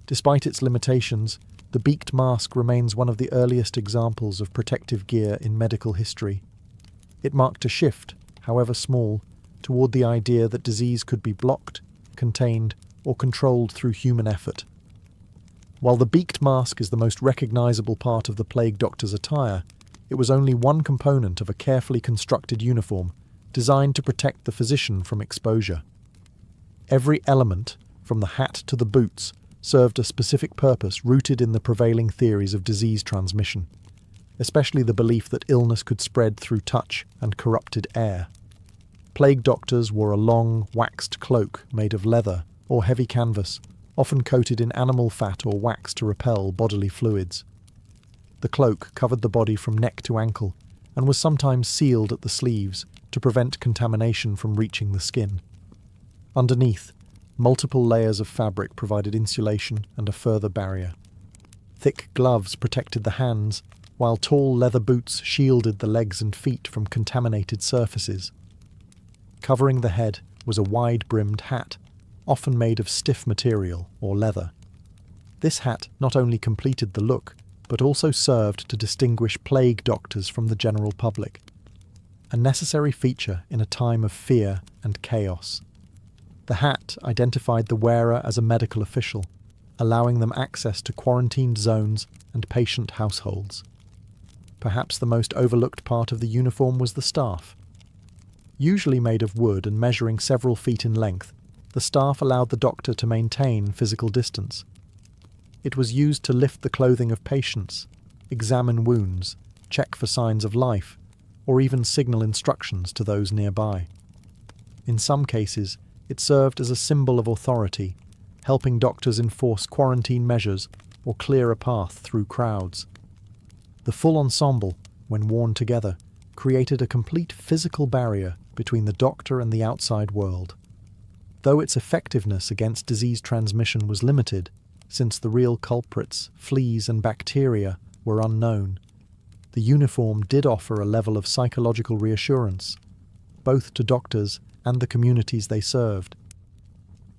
Despite its limitations, the beaked mask remains one of the earliest examples of protective gear in medical history. It marked a shift, however small, toward the idea that disease could be blocked, contained, or controlled through human effort. While the beaked mask is the most recognizable part of the plague doctor's attire, it was only one component of a carefully constructed uniform designed to protect the physician from exposure. Every element, from the hat to the boots, served a specific purpose rooted in the prevailing theories of disease transmission, especially the belief that illness could spread through touch and corrupted air. Plague doctors wore a long, waxed cloak made of leather or heavy canvas, often coated in animal fat or wax to repel bodily fluids. The cloak covered the body from neck to ankle and was sometimes sealed at the sleeves to prevent contamination from reaching the skin. Underneath, multiple layers of fabric provided insulation and a further barrier. Thick gloves protected the hands, while tall leather boots shielded the legs and feet from contaminated surfaces. Covering the head was a wide-brimmed hat, often made of stiff material or leather. This hat not only completed the look, but also served to distinguish plague doctors from the general public, a necessary feature in a time of fear and chaos. The hat identified the wearer as a medical official, allowing them access to quarantined zones and patient households. Perhaps the most overlooked part of the uniform was the staff. Usually made of wood and measuring several feet in length, the staff allowed the doctor to maintain physical distance. It was used to lift the clothing of patients, examine wounds, check for signs of life, or even signal instructions to those nearby. In some cases, it served as a symbol of authority, helping doctors enforce quarantine measures or clear a path through crowds. The full ensemble, when worn together, created a complete physical barrier between the doctor and the outside world. Though its effectiveness against disease transmission was limited, since the real culprits, fleas and bacteria, were unknown, the uniform did offer a level of psychological reassurance, both to doctors and the communities they served.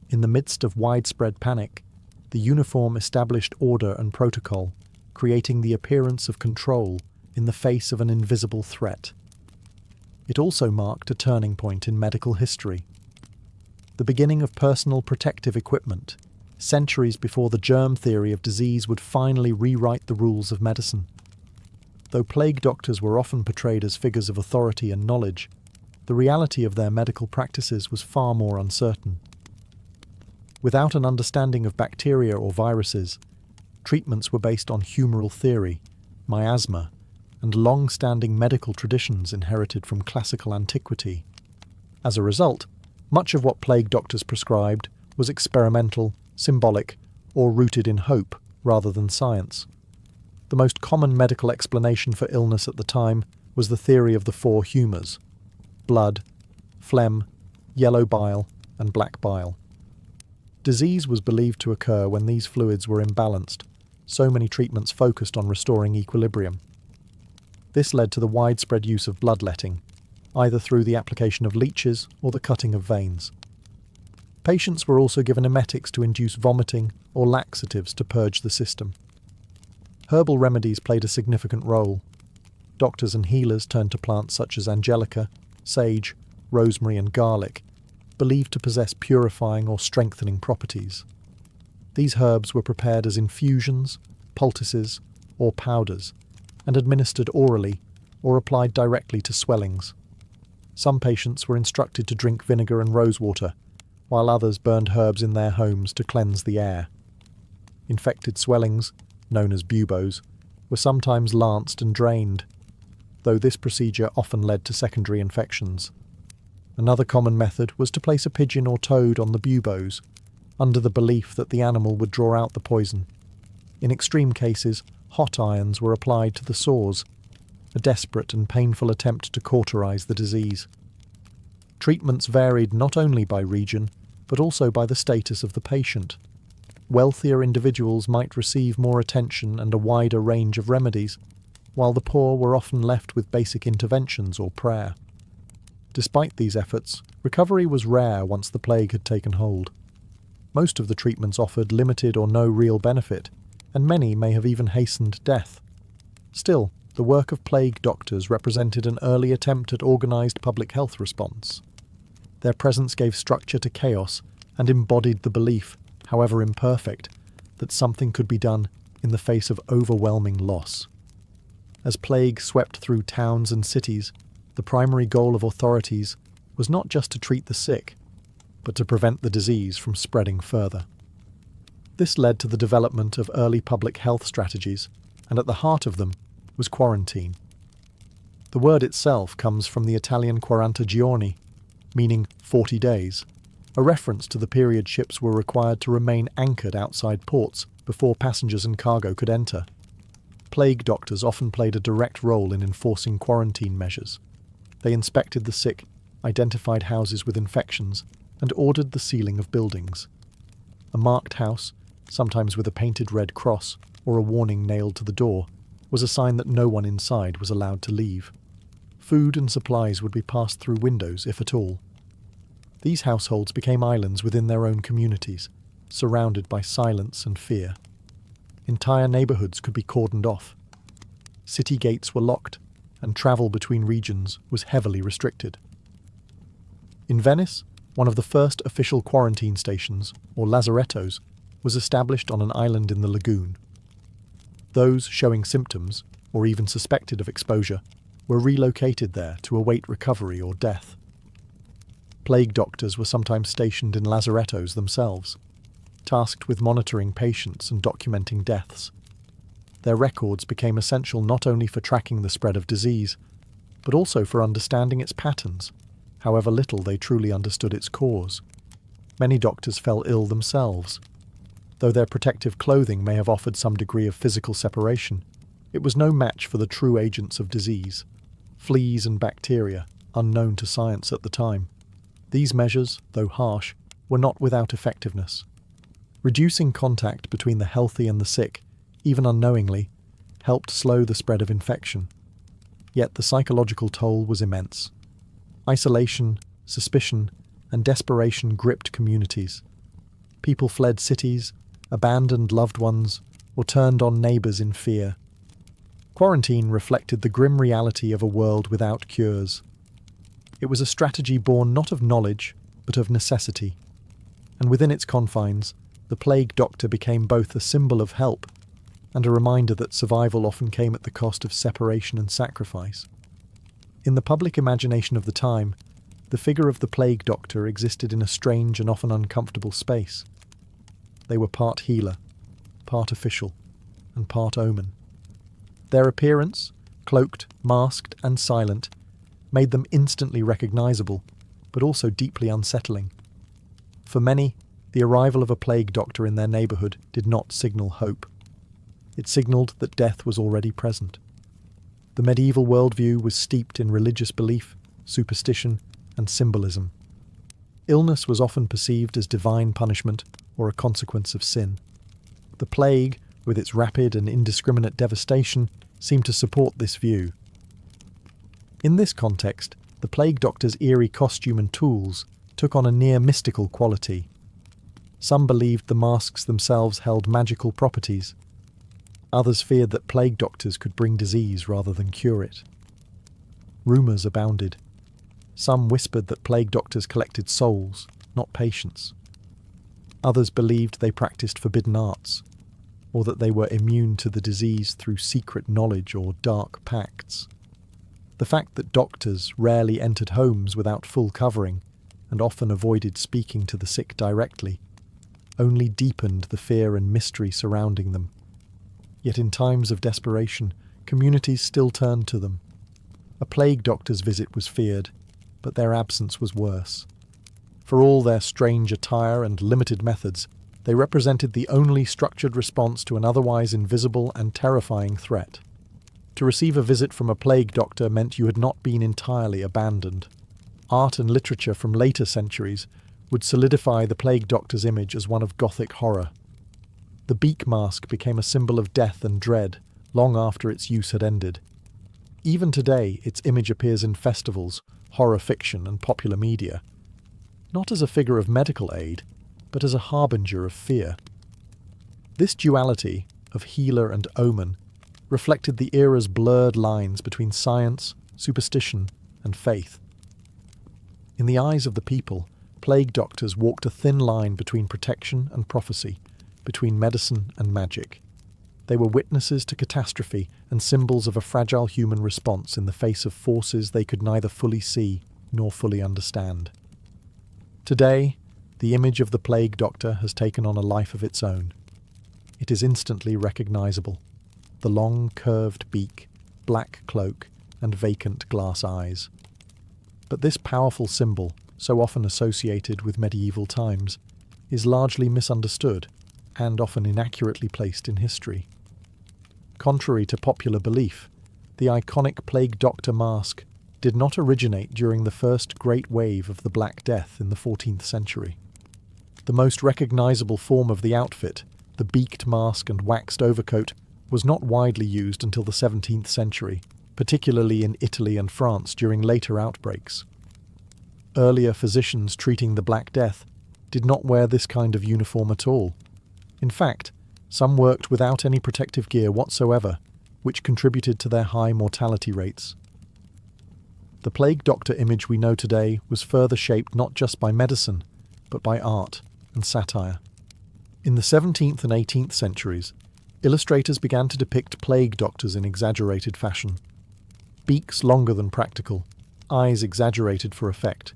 In the midst of widespread panic, the uniform established order and protocol, creating the appearance of control in the face of an invisible threat. It also marked a turning point in medical history. The beginning of personal protective equipment, centuries before the germ theory of disease would finally rewrite the rules of medicine. Though plague doctors were often portrayed as figures of authority and knowledge, the reality of their medical practices was far more uncertain. Without an understanding of bacteria or viruses, treatments were based on humoral theory, miasma, and long-standing medical traditions inherited from classical antiquity. As a result, much of what plague doctors prescribed was experimental, symbolic, or rooted in hope rather than science. The most common medical explanation for illness at the time was the theory of the four humours: blood, phlegm, yellow bile, and black bile. Disease was believed to occur when these fluids were imbalanced. So many treatments focused on restoring equilibrium. This led to the widespread use of bloodletting, either through the application of leeches or the cutting of veins. Patients were also given emetics to induce vomiting or laxatives to purge the system. Herbal remedies played a significant role. Doctors and healers turned to plants such as angelica, sage, rosemary and garlic, believed to possess purifying or strengthening properties. These herbs were prepared as infusions, poultices, or powders, and administered orally or applied directly to swellings. Some patients were instructed to drink vinegar and rosewater, while others burned herbs in their homes to cleanse the air. Infected swellings, known as buboes, were sometimes lanced and drained, though this procedure often led to secondary infections. Another common method was to place a pigeon or toad on the buboes, under the belief that the animal would draw out the poison. In extreme cases, hot irons were applied to the sores, a desperate and painful attempt to cauterize the disease. Treatments varied not only by region, but also by the status of the patient. Wealthier individuals might receive more attention and a wider range of remedies, while the poor were often left with basic interventions or prayer. Despite these efforts, recovery was rare once the plague had taken hold. Most of the treatments offered limited or no real benefit, and many may have even hastened death. Still, the work of plague doctors represented an early attempt at organised public health response. Their presence gave structure to chaos and embodied the belief, however imperfect, that something could be done in the face of overwhelming loss. As plague swept through towns and cities, the primary goal of authorities was not just to treat the sick, but to prevent the disease from spreading further. This led to the development of early public health strategies, and at the heart of them was quarantine. The word itself comes from the Italian 40 giorni, meaning 40 days, a reference to the period ships were required to remain anchored outside ports before passengers and cargo could enter. Plague doctors often played a direct role in enforcing quarantine measures. They inspected the sick, identified houses with infections, and ordered the sealing of buildings. A marked house, sometimes with a painted red cross or a warning nailed to the door, was a sign that no one inside was allowed to leave. Food and supplies would be passed through windows, if at all. These households became islands within their own communities, surrounded by silence and fear. Entire neighbourhoods could be cordoned off. City gates were locked, and travel between regions was heavily restricted. In Venice, one of the first official quarantine stations, or lazarettos, was established on an island in the lagoon. Those showing symptoms, or even suspected of exposure, were relocated there to await recovery or death. Plague doctors were sometimes stationed in lazarettos themselves. tasked with monitoring patients and documenting deaths. Their records became essential not only for tracking the spread of disease, but also for understanding its patterns, however little they truly understood its cause. Many doctors fell ill themselves. Though their protective clothing may have offered some degree of physical separation, it was no match for the true agents of disease, fleas and bacteria, unknown to science at the time. These measures, though harsh, were not without effectiveness. Reducing contact between the healthy and the sick, even unknowingly, helped slow the spread of infection. Yet the psychological toll was immense. Isolation, suspicion, and desperation gripped communities. People fled cities, abandoned loved ones, or turned on neighbours in fear. Quarantine reflected the grim reality of a world without cures. It was a strategy born not of knowledge, but of necessity. And within its confines, the plague doctor became both a symbol of help and a reminder that survival often came at the cost of separation and sacrifice. In the public imagination of the time, the figure of the plague doctor existed in a strange and often uncomfortable space. They were part healer, part official, and part omen. Their appearance, cloaked, masked, and silent, made them instantly recognizable, but also deeply unsettling. For many, the arrival of a plague doctor in their neighborhood did not signal hope. It signaled that death was already present. The medieval worldview was steeped in religious belief, superstition, and symbolism. Illness was often perceived as divine punishment or a consequence of sin. The plague, with its rapid and indiscriminate devastation, seemed to support this view. In this context, the plague doctor's eerie costume and tools took on a near mystical quality. Some believed the masks themselves held magical properties. Others feared that plague doctors could bring disease rather than cure it. Rumours abounded. Some whispered that plague doctors collected souls, not patients. Others believed they practiced forbidden arts, or that they were immune to the disease through secret knowledge or dark pacts. The fact that doctors rarely entered homes without full covering and often avoided speaking to the sick directly only deepened the fear and mystery surrounding them. Yet in times of desperation, communities still turned to them. A plague doctor's visit was feared, but their absence was worse. For all their strange attire and limited methods, they represented the only structured response to an otherwise invisible and terrifying threat. To receive a visit from a plague doctor meant you had not been entirely abandoned. Art and literature from later centuries would solidify the plague doctor's image as one of Gothic horror. The beak mask became a symbol of death and dread long after its use had ended. Even today, its image appears in festivals, horror fiction, and popular media, not as a figure of medical aid, but as a harbinger of fear. This duality of healer and omen reflected the era's blurred lines between science, superstition, and faith. In the eyes of the people, plague doctors walked a thin line between protection and prophecy, between medicine and magic. They were witnesses to catastrophe and symbols of a fragile human response in the face of forces they could neither fully see nor fully understand. Today, the image of the plague doctor has taken on a life of its own. It is instantly recognizable. The long, curved beak, black cloak, and vacant glass eyes. But this powerful symbol, so often associated with medieval times, is largely misunderstood and often inaccurately placed in history. Contrary to popular belief, the iconic plague doctor mask did not originate during the first great wave of the Black Death in the 14th century. The most recognizable form of the outfit, the beaked mask and waxed overcoat, was not widely used until the 17th century, particularly in Italy and France during later outbreaks. Earlier physicians treating the Black Death did not wear this kind of uniform at all. In fact, some worked without any protective gear whatsoever, which contributed to their high mortality rates. The plague doctor image we know today was further shaped not just by medicine, but by art and satire. In the 17th and 18th centuries, illustrators began to depict plague doctors in exaggerated fashion. Beaks longer than practical, eyes exaggerated for effect,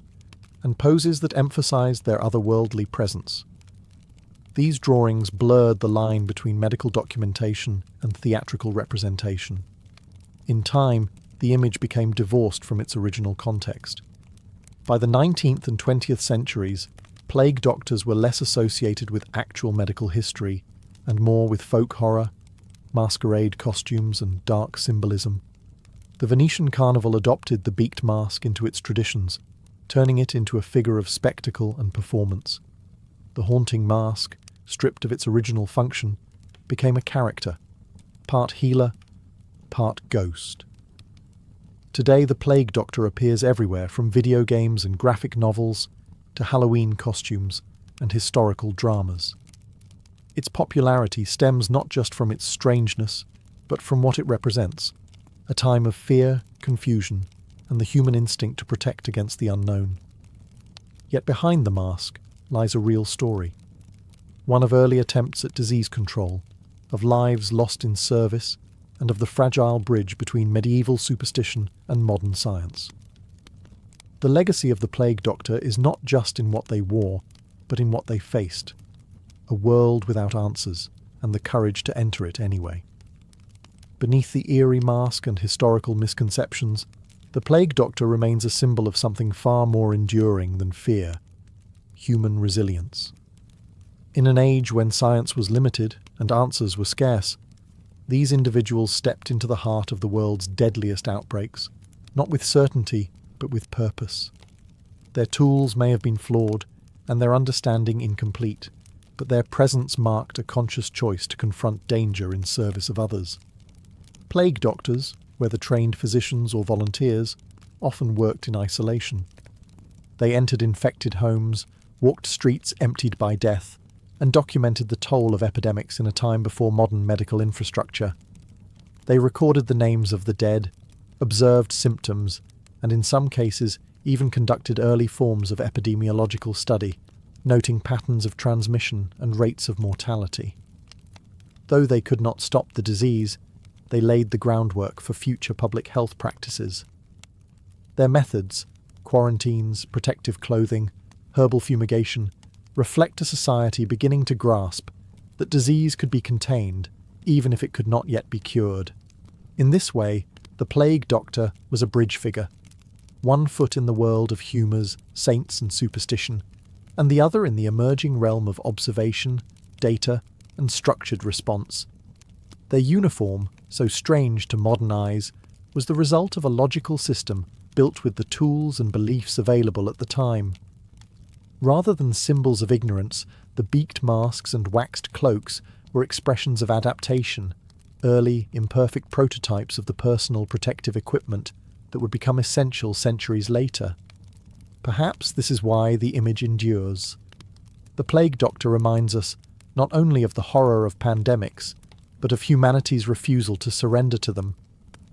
and poses that emphasized their otherworldly presence. These drawings blurred the line between medical documentation and theatrical representation. In time, the image became divorced from its original context. By the 19th and 20th centuries, plague doctors were less associated with actual medical history and more with folk horror, masquerade costumes, and dark symbolism. The Venetian carnival adopted the beaked mask into its traditions, turning it into a figure of spectacle and performance. The haunting mask, stripped of its original function, became a character, part healer, part ghost. Today, the plague doctor appears everywhere, from video games and graphic novels to Halloween costumes and historical dramas. Its popularity stems not just from its strangeness, but from what it represents: a time of fear, confusion, and the human instinct to protect against the unknown. Yet behind the mask lies a real story, one of early attempts at disease control, of lives lost in service, and of the fragile bridge between medieval superstition and modern science. The legacy of the plague doctor is not just in what they wore, but in what they faced: a world without answers, and the courage to enter it anyway. Beneath the eerie mask and historical misconceptions, the plague doctor remains a symbol of something far more enduring than fear: human resilience. In an age when science was limited and answers were scarce, these individuals stepped into the heart of the world's deadliest outbreaks, not with certainty, but with purpose. Their tools may have been flawed, and their understanding incomplete, but their presence marked a conscious choice to confront danger in service of others. Plague doctors, whether trained physicians or volunteers, often worked in isolation. They entered infected homes, walked streets emptied by death, and documented the toll of epidemics in a time before modern medical infrastructure. They recorded the names of the dead, observed symptoms, and in some cases even conducted early forms of epidemiological study, noting patterns of transmission and rates of mortality. Though they could not stop the disease, they laid the groundwork for future public health practices. Their methods, quarantines, protective clothing, herbal fumigation, reflect a society beginning to grasp that disease could be contained, even if it could not yet be cured. In this way, the plague doctor was a bridge figure, one foot in the world of humours, saints and superstition, and the other in the emerging realm of observation, data, and structured response. Their uniform, so strange to modern eyes, was the result of a logical system built with the tools and beliefs available at the time. Rather than symbols of ignorance, the beaked masks and waxed cloaks were expressions of adaptation, early, imperfect prototypes of the personal protective equipment that would become essential centuries later. Perhaps this is why the image endures. The plague doctor reminds us not only of the horror of pandemics, but of humanity's refusal to surrender to them.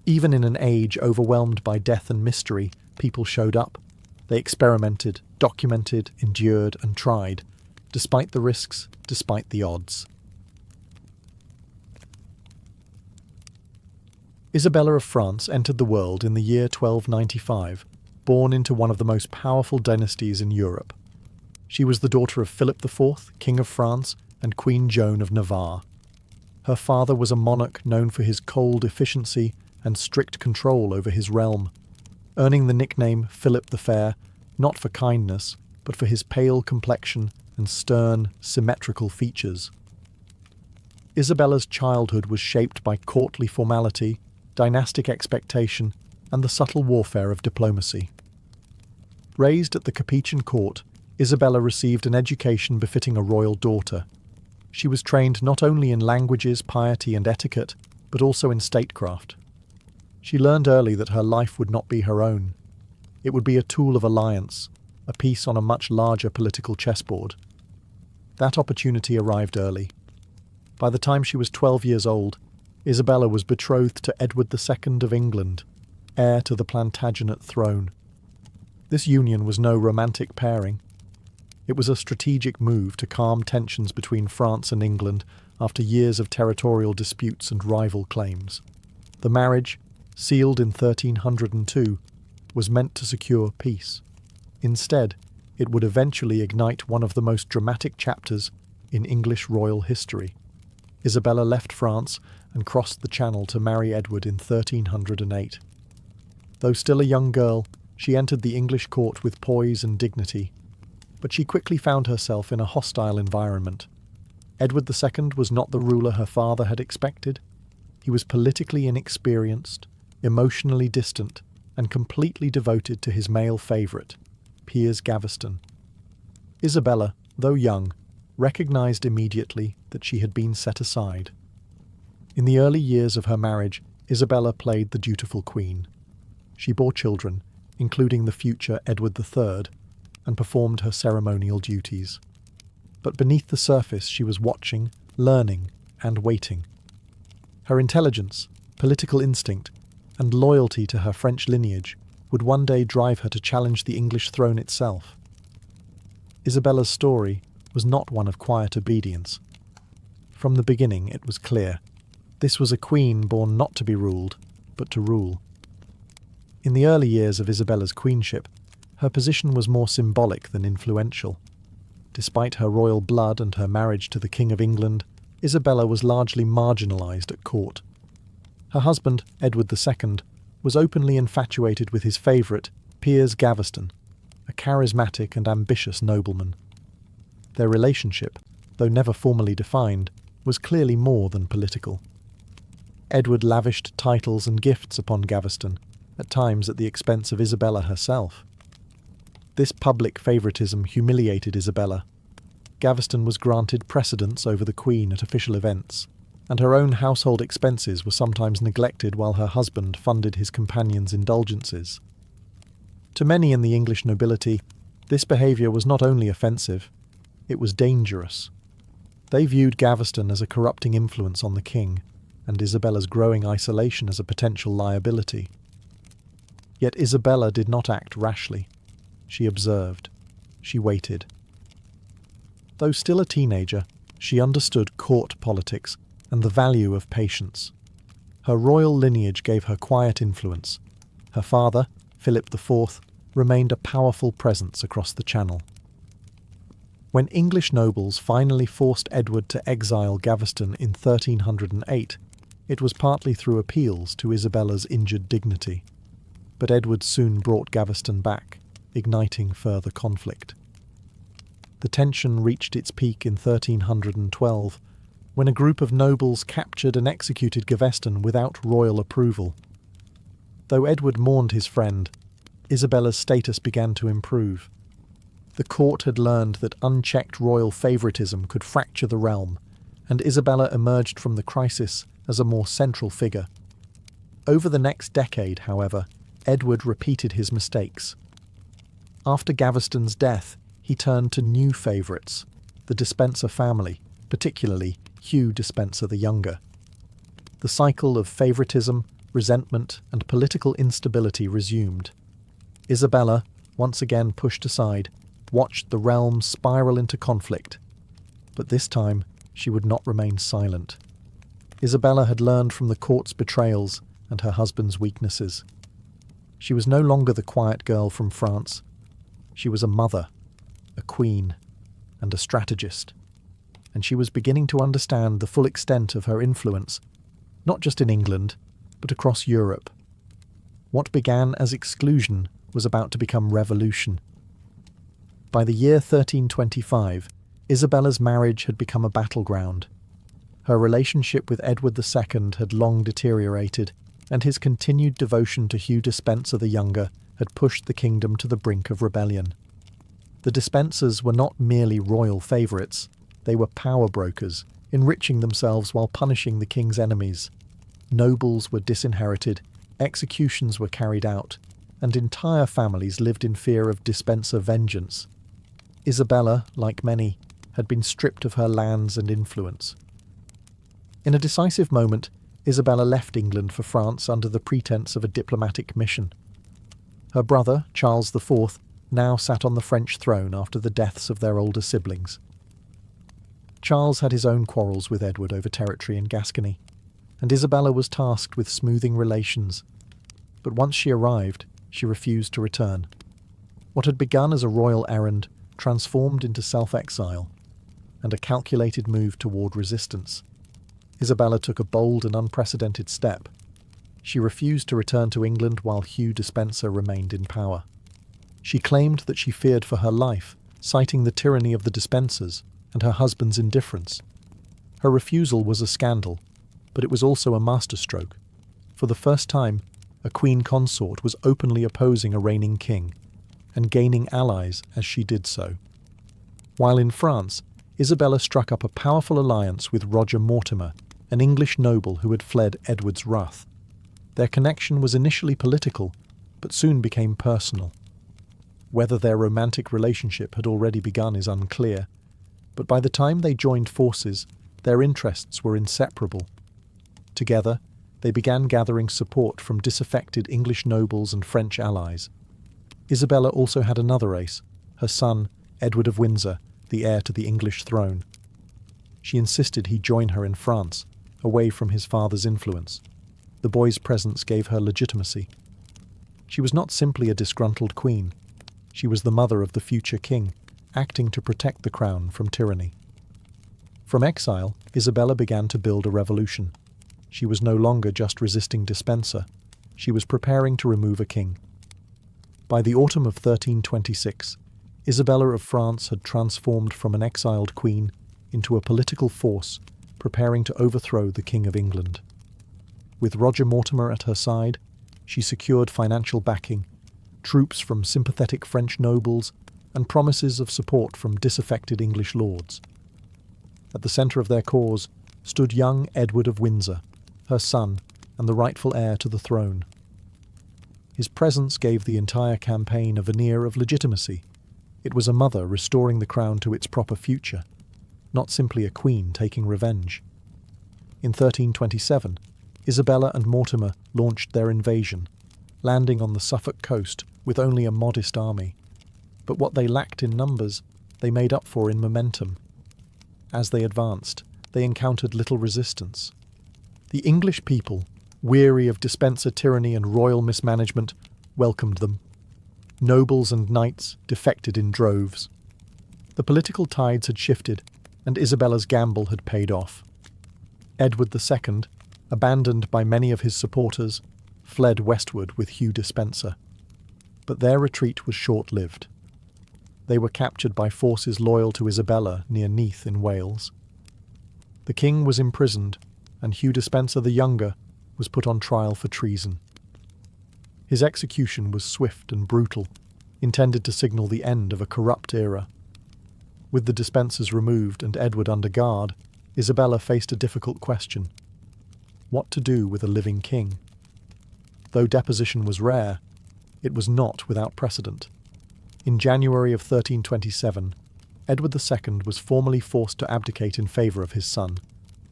Even in an age overwhelmed by death and mystery, people showed up. They experimented, documented, endured, and tried, despite the risks, despite the odds. Isabella of France entered the world in the year 1295, born into one of the most powerful dynasties in Europe. She was the daughter of Philip IV, King of France, and Queen Joan of Navarre. Her father was a monarch known for his cold efficiency and strict control over his realm, earning the nickname Philip the Fair, not for kindness, but for his pale complexion and stern, symmetrical features. Isabella's childhood was shaped by courtly formality, dynastic expectation, and the subtle warfare of diplomacy. Raised at the Capetian court, Isabella received an education befitting a royal daughter. She was trained not only in languages, piety, and etiquette, but also in statecraft. She learned early that her life would not be her own. It would be a tool of alliance, a piece on a much larger political chessboard. That opportunity arrived early. By the time she was 12 years old, Isabella was betrothed to Edward II of England, heir to the Plantagenet throne. This union was no romantic pairing. It was a strategic move to calm tensions between France and England after years of territorial disputes and rival claims. The marriage, sealed in 1302, was meant to secure peace. Instead, it would eventually ignite one of the most dramatic chapters in English royal history. Isabella left France and crossed the Channel to marry Edward in 1308. Though still a young girl, she entered the English court with poise and dignity, but she quickly found herself in a hostile environment. Edward II was not the ruler her father had expected. He was politically inexperienced, emotionally distant, and completely devoted to his male favourite, Piers Gaveston. Isabella, though young, recognised immediately that she had been set aside. In the early years of her marriage, Isabella played the dutiful queen. She bore children, including the future Edward III, and performed her ceremonial duties. But beneath the surface she was watching, learning, and waiting. Her intelligence, political instinct, and loyalty to her French lineage would one day drive her to challenge the English throne itself. Isabella's story was not one of quiet obedience. From the beginning it was clear. This was a queen born not to be ruled, but to rule. In the early years of Isabella's queenship, her position was more symbolic than influential. Despite her royal blood and her marriage to the King of England, Isabella was largely marginalised at court. Her husband, Edward II, was openly infatuated with his favourite, Piers Gaveston, a charismatic and ambitious nobleman. Their relationship, though never formally defined, was clearly more than political. Edward lavished titles and gifts upon Gaveston, at times at the expense of Isabella herself. This public favouritism humiliated Isabella. Gaveston was granted precedence over the Queen at official events, and her own household expenses were sometimes neglected while her husband funded his companion's indulgences. To many in the English nobility, this behaviour was not only offensive, it was dangerous. They viewed Gaveston as a corrupting influence on the king, and Isabella's growing isolation as a potential liability. Yet Isabella did not act rashly. She observed. She waited. Though still a teenager, she understood court politics and the value of patience. Her royal lineage gave her quiet influence. Her father, Philip IV, remained a powerful presence across the Channel. When English nobles finally forced Edward to exile Gaveston in 1308, it was partly through appeals to Isabella's injured dignity. But Edward soon brought Gaveston back, igniting further conflict. The tension reached its peak in 1312, when a group of nobles captured and executed Gaveston without royal approval. Though Edward mourned his friend, Isabella's status began to improve. The court had learned that unchecked royal favouritism could fracture the realm, and Isabella emerged from the crisis as a more central figure. Over the next decade, however, Edward repeated his mistakes. After Gaveston's death, he turned to new favourites, the Despencer family, particularly Hugh Despencer the Younger. The cycle of favouritism, resentment, and political instability resumed. Isabella, once again pushed aside, watched the realm spiral into conflict. But this time, she would not remain silent. Isabella had learned from the court's betrayals and her husband's weaknesses. She was no longer the quiet girl from France. She was a mother, a queen, and a strategist. And she was beginning to understand the full extent of her influence, not just in England, but across Europe. What began as exclusion was about to become revolution. By the year 1325, Isabella's marriage had become a battleground. Her relationship with Edward II had long deteriorated, and his continued devotion to Hugh Despencer the Younger had pushed the kingdom to the brink of rebellion. The Despensers were not merely royal favourites, they were power brokers, enriching themselves while punishing the king's enemies. Nobles were disinherited, executions were carried out, and entire families lived in fear of Despencer vengeance. Isabella, like many, had been stripped of her lands and influence. In a decisive moment, Isabella left England for France under the pretence of a diplomatic mission. Her brother, Charles IV, now sat on the French throne after the deaths of their older siblings. Charles had his own quarrels with Edward over territory in Gascony, and Isabella was tasked with smoothing relations. But once she arrived, she refused to return. What had begun as a royal errand transformed into self-exile, and a calculated move toward resistance. Isabella took a bold and unprecedented step. She refused to return to England while Hugh Despenser remained in power. She claimed that she feared for her life, citing the tyranny of the Despensers and her husband's indifference. Her refusal was a scandal, but it was also a masterstroke. For the first time, a queen consort was openly opposing a reigning king, and gaining allies as she did so. While in France, Isabella struck up a powerful alliance with Roger Mortimer, an English noble who had fled Edward's wrath. Their connection was initially political, but soon became personal. Whether their romantic relationship had already begun is unclear, but by the time they joined forces, their interests were inseparable. Together, they began gathering support from disaffected English nobles and French allies. Isabella also had another ace, her son, Edward of Windsor, the heir to the English throne. She insisted he join her in France, away from his father's influence. The boy's presence gave her legitimacy. She was not simply a disgruntled queen. She was the mother of the future king, acting to protect the crown from tyranny. From exile, Isabella began to build a revolution. She was no longer just resisting Despenser. She was preparing to remove a king. By the autumn of 1326, Isabella of France had transformed from an exiled queen into a political force, preparing to overthrow the King of England. With Roger Mortimer at her side, she secured financial backing, troops from sympathetic French nobles, and promises of support from disaffected English lords. At the centre of their cause stood young Edward of Windsor, her son, and the rightful heir to the throne. His presence gave the entire campaign a veneer of legitimacy. It was a mother restoring the crown to its proper future, not simply a queen taking revenge. In 1327, Isabella and Mortimer launched their invasion, landing on the Suffolk coast with only a modest army. But what they lacked in numbers, they made up for in momentum. As they advanced, they encountered little resistance. The English people, weary of Despenser tyranny and royal mismanagement, welcomed them. Nobles and knights defected in droves. The political tides had shifted, and Isabella's gamble had paid off. Edward II, abandoned by many of his supporters, fled westward with Hugh Despenser. But their retreat was short-lived. They were captured by forces loyal to Isabella near Neath in Wales. The king was imprisoned, and Hugh Despenser the Younger was put on trial for treason. His execution was swift and brutal, intended to signal the end of a corrupt era. With the Despensers removed and Edward under guard, Isabella faced a difficult question: what to do with a living king? Though deposition was rare, it was not without precedent. In January of 1327, Edward II was formally forced to abdicate in favour of his son,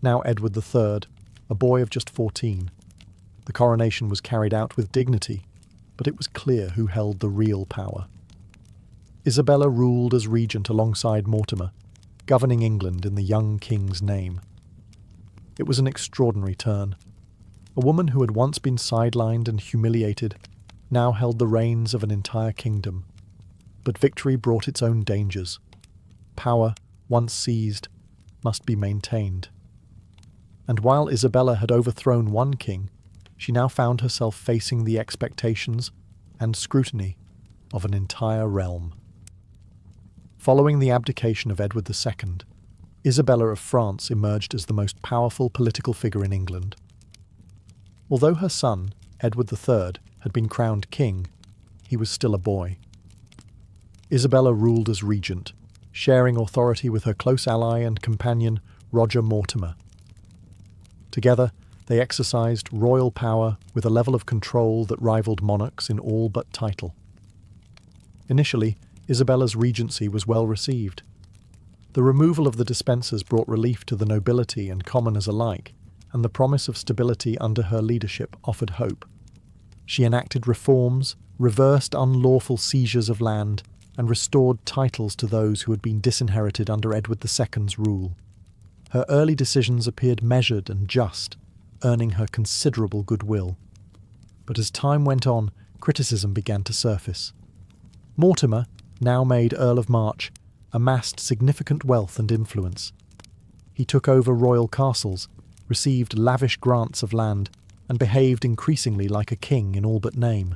now Edward III, a boy of just 14. The coronation was carried out with dignity, but it was clear who held the real power. Isabella ruled as regent alongside Mortimer, governing England in the young king's name. It was an extraordinary turn. A woman who had once been sidelined and humiliated now held the reins of an entire kingdom. But victory brought its own dangers. Power, once seized, must be maintained. And while Isabella had overthrown one king, she now found herself facing the expectations and scrutiny of an entire realm. Following the abdication of Edward II, Isabella of France emerged as the most powerful political figure in England. Although her son, Edward III, had been crowned king, he was still a boy. Isabella ruled as regent, sharing authority with her close ally and companion, Roger Mortimer. Together, they exercised royal power with a level of control that rivaled monarchs in all but title. Initially, Isabella's regency was well received. The removal of the Despensers brought relief to the nobility and commoners alike, and the promise of stability under her leadership offered hope. She enacted reforms, reversed unlawful seizures of land, and restored titles to those who had been disinherited under Edward II's rule. Her early decisions appeared measured and just, earning her considerable goodwill. But as time went on, criticism began to surface. Mortimer, now made Earl of March, amassed significant wealth and influence. He took over royal castles, received lavish grants of land, and behaved increasingly like a king in all but name.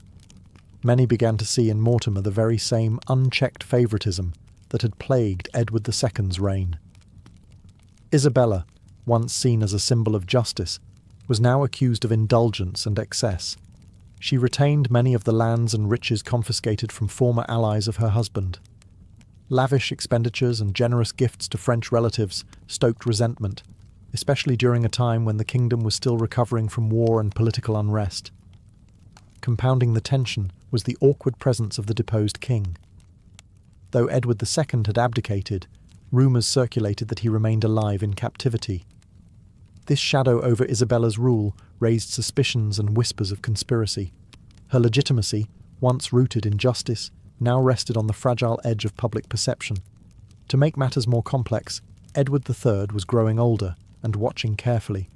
Many began to see in Mortimer the very same unchecked favouritism that had plagued Edward II's reign. Isabella, once seen as a symbol of justice, was now accused of indulgence and excess. She retained many of the lands and riches confiscated from former allies of her husband. Lavish expenditures and generous gifts to French relatives stoked resentment, especially during a time when the kingdom was still recovering from war and political unrest. Compounding the tension was the awkward presence of the deposed king. Though Edward II had abdicated, rumours circulated that he remained alive in captivity. This shadow over Isabella's rule raised suspicions and whispers of conspiracy. Her legitimacy, once rooted in justice, now rested on the fragile edge of public perception. To make matters more complex, Edward III was growing older and watching carefully.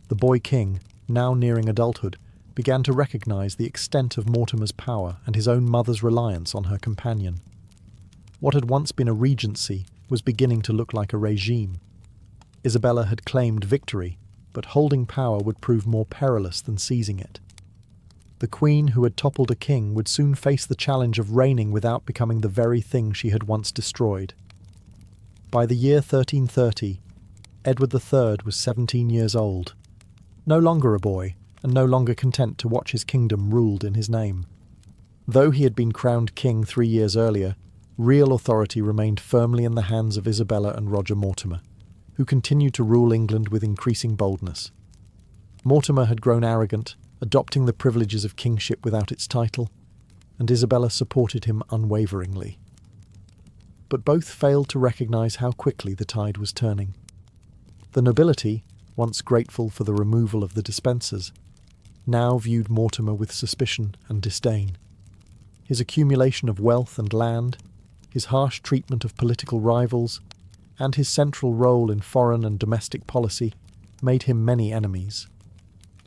The boy king, now nearing adulthood, began to recognise the extent of Mortimer's power and his own mother's reliance on her companion. What had once been a regency was beginning to look like a regime. Isabella had claimed victory, but holding power would prove more perilous than seizing it. The queen who had toppled a king would soon face the challenge of reigning without becoming the very thing she had once destroyed. By the year 1330, Edward III was 17 years old, no longer a boy, and no longer content to watch his kingdom ruled in his name. Though he had been crowned king 3 years earlier, real authority remained firmly in the hands of Isabella and Roger Mortimer, who continued to rule England with increasing boldness. Mortimer had grown arrogant, adopting the privileges of kingship without its title, and Isabella supported him unwaveringly. But both failed to recognise how quickly the tide was turning. The nobility, once grateful for the removal of the dispensers, now viewed Mortimer with suspicion and disdain. His accumulation of wealth and land, his harsh treatment of political rivals, and his central role in foreign and domestic policy made him many enemies.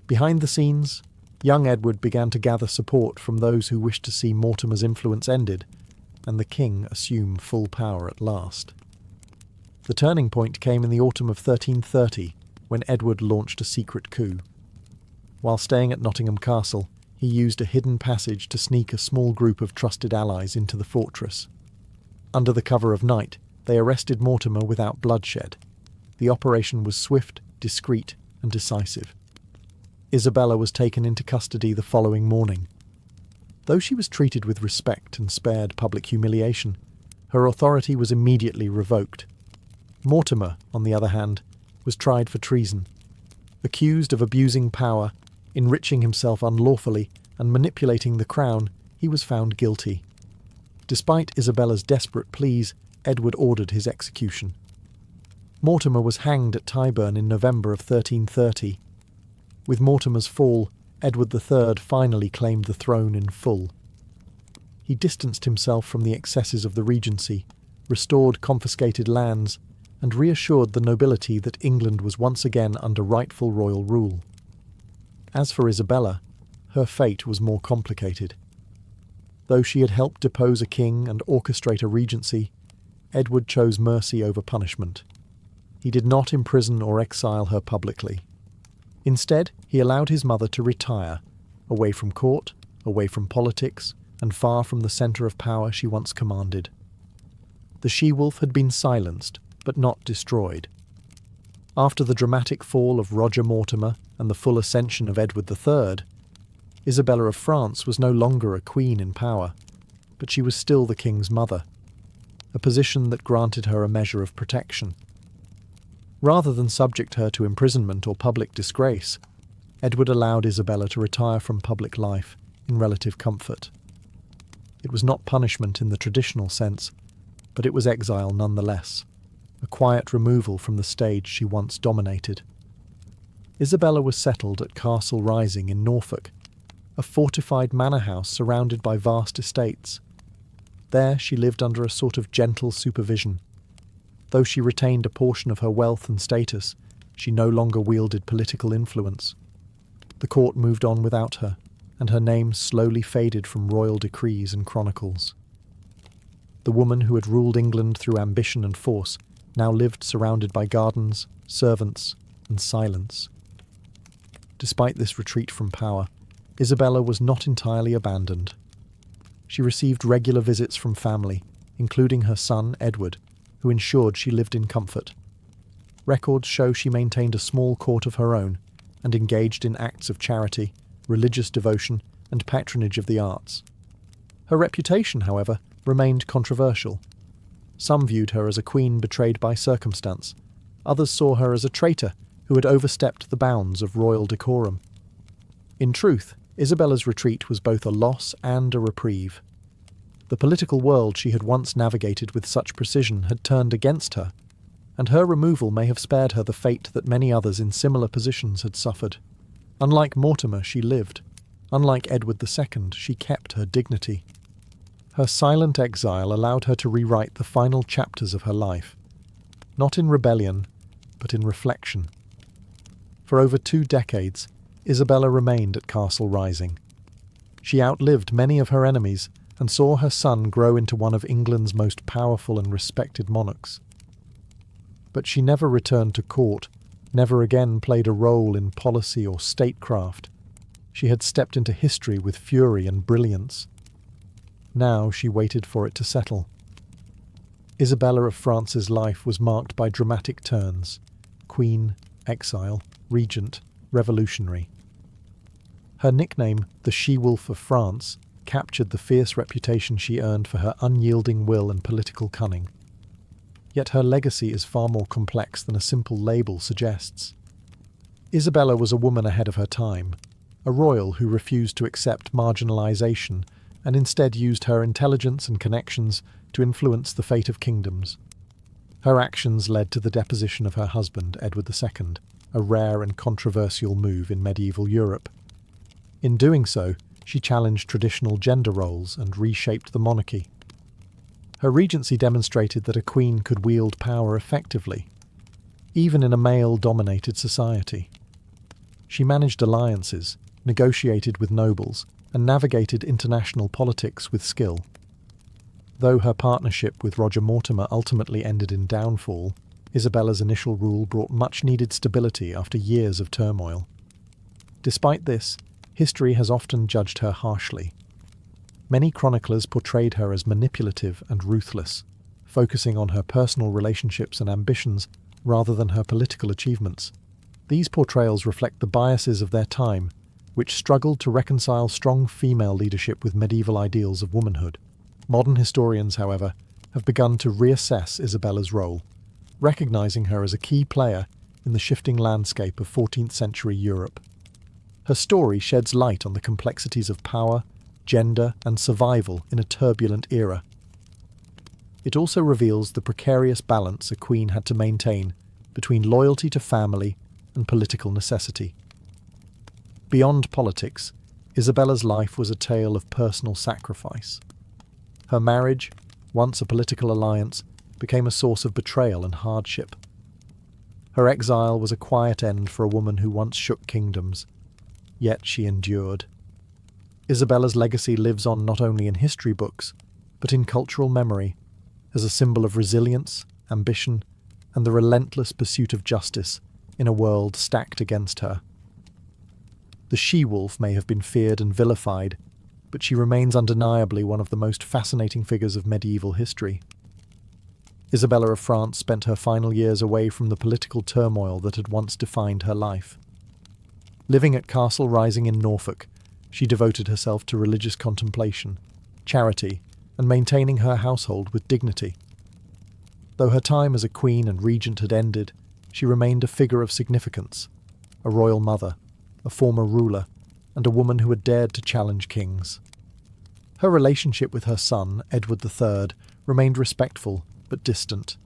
Behind the scenes, young Edward began to gather support from those who wished to see Mortimer's influence ended, and the king assume full power at last. The turning point came in the autumn of 1330, when Edward launched a secret coup. While staying at Nottingham Castle, he used a hidden passage to sneak a small group of trusted allies into the fortress. Under the cover of night, they arrested Mortimer without bloodshed. The operation was swift, discreet, and decisive. Isabella was taken into custody the following morning. Though she was treated with respect and spared public humiliation, her authority was immediately revoked. Mortimer, on the other hand, was tried for treason. Accused of abusing power, enriching himself unlawfully, and manipulating the crown, he was found guilty. Despite Isabella's desperate pleas, Edward ordered his execution. Mortimer was hanged at Tyburn in November of 1330. With Mortimer's fall, Edward III finally claimed the throne in full. He distanced himself from the excesses of the Regency, restored confiscated lands, and reassured the nobility that England was once again under rightful royal rule. As for Isabella, her fate was more complicated. Though she had helped depose a king and orchestrate a regency, Edward chose mercy over punishment. He did not imprison or exile her publicly. Instead, he allowed his mother to retire, away from court, away from politics, and far from the centre of power she once commanded. The she-wolf had been silenced, but not destroyed. After the dramatic fall of Roger Mortimer and the full ascension of Edward III, Isabella of France was no longer a queen in power, but she was still the king's mother, a position that granted her a measure of protection. Rather than subject her to imprisonment or public disgrace, Edward allowed Isabella to retire from public life in relative comfort. It was not punishment in the traditional sense, but it was exile nonetheless, a quiet removal from the stage she once dominated. Isabella was settled at Castle Rising in Norfolk, a fortified manor house surrounded by vast estates. There she lived under a sort of gentle supervision. Though she retained a portion of her wealth and status, she no longer wielded political influence. The court moved on without her, and her name slowly faded from royal decrees and chronicles. the woman who had ruled England through ambition and force, now lived surrounded by gardens, servants, and silence. Despite this retreat from power, Isabella was not entirely abandoned. She received regular visits from family, including her son, Edward, who ensured she lived in comfort. Records show she maintained a small court of her own and engaged in acts of charity, religious devotion, and patronage of the arts. Her reputation, however, remained controversial. Some viewed her as a queen betrayed by circumstance. Others saw her as a traitor who had overstepped the bounds of royal decorum. In truth, Isabella's retreat was both a loss and a reprieve. The political world she had once navigated with such precision had turned against her, and her removal may have spared her the fate that many others in similar positions had suffered. Unlike Mortimer, she lived. Unlike Edward II, she kept her dignity. Her silent exile allowed her to rewrite the final chapters of her life, not in rebellion, but in reflection. For over 2 decades, Isabella remained at Castle Rising. She outlived many of her enemies and saw her son grow into one of England's most powerful and respected monarchs. But she never returned to court, never again played a role in policy or statecraft. She had stepped into history with fury and brilliance. Now she waited for it to settle. Isabella of France's life was marked by dramatic turns: queen, exile, regent, revolutionary. Her nickname, the She-Wolf of France, captured the fierce reputation she earned for her unyielding will and political cunning. Yet her legacy is far more complex than a simple label suggests. Isabella was a woman ahead of her time, a royal who refused to accept marginalization and instead used her intelligence and connections to influence the fate of kingdoms. Her actions led to the deposition of her husband, Edward II, a rare and controversial move in medieval Europe. In doing so, she challenged traditional gender roles and reshaped the monarchy. Her regency demonstrated that a queen could wield power effectively, even in a male-dominated society. She managed alliances, negotiated with nobles, and navigated international politics with skill. Though her partnership with Roger Mortimer ultimately ended in downfall, Isabella's initial rule brought much-needed stability after years of turmoil. Despite this, history has often judged her harshly. Many chroniclers portrayed her as manipulative and ruthless, focusing on her personal relationships and ambitions rather than her political achievements. These portrayals reflect the biases of their time, which struggled to reconcile strong female leadership with medieval ideals of womanhood. Modern historians, however, have begun to reassess Isabella's role, recognizing her as a key player in the shifting landscape of 14th century Europe. Her story sheds light on the complexities of power, gender, and survival in a turbulent era. It also reveals the precarious balance a queen had to maintain between loyalty to family and political necessity. Beyond politics, Isabella's life was a tale of personal sacrifice. Her marriage, once a political alliance, became a source of betrayal and hardship. Her exile was a quiet end for a woman who once shook kingdoms, yet she endured. Isabella's legacy lives on not only in history books, but in cultural memory, as a symbol of resilience, ambition, and the relentless pursuit of justice in a world stacked against her. The she-wolf may have been feared and vilified, but she remains undeniably one of the most fascinating figures of medieval history. Isabella of France spent her final years away from the political turmoil that had once defined her life. Living at Castle Rising in Norfolk, she devoted herself to religious contemplation, charity, and maintaining her household with dignity. Though her time as a queen and regent had ended, she remained a figure of significance, a royal mother, a former ruler, and a woman who had dared to challenge kings. Her relationship with her son, Edward III, remained respectful but distant.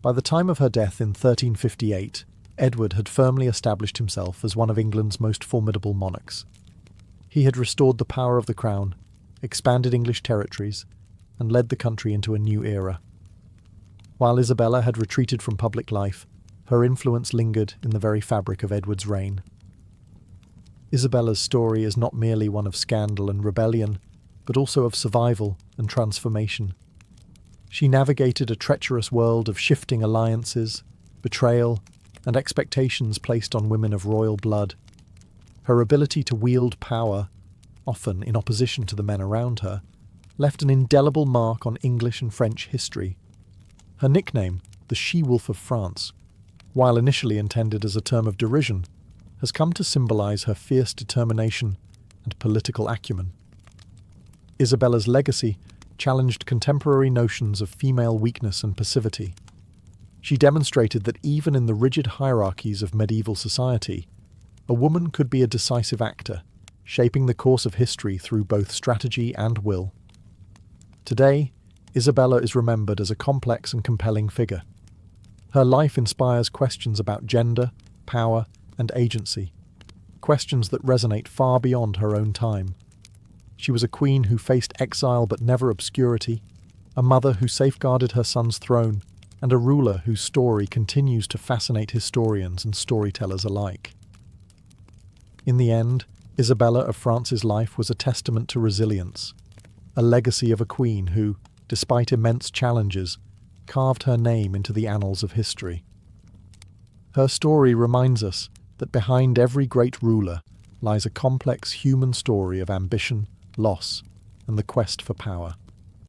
By the time of her death in 1358, Edward had firmly established himself as one of England's most formidable monarchs. He had restored the power of the crown, expanded English territories, and led the country into a new era. While Isabella had retreated from public life, her influence lingered in the very fabric of Edward's reign. Isabella's story is not merely one of scandal and rebellion, but also of survival and transformation. She navigated a treacherous world of shifting alliances, betrayal, and expectations placed on women of royal blood. Her ability to wield power, often in opposition to the men around her, left an indelible mark on English and French history. Her nickname, the She-Wolf of France, while initially intended as a term of derision, has come to symbolize her fierce determination and political acumen. Isabella's legacy challenged contemporary notions of female weakness and passivity. She demonstrated that even in the rigid hierarchies of medieval society, a woman could be a decisive actor, shaping the course of history through both strategy and will. Today, Isabella is remembered as a complex and compelling figure. Her life inspires questions about gender, power, and agency, questions that resonate far beyond her own time. She was a queen who faced exile but never obscurity, a mother who safeguarded her son's throne, and a ruler whose story continues to fascinate historians and storytellers alike. In the end, Isabella of France's life was a testament to resilience, a legacy of a queen who, despite immense challenges, carved her name into the annals of history. Her story reminds us that behind every great ruler lies a complex human story of ambition, loss, and the quest for power.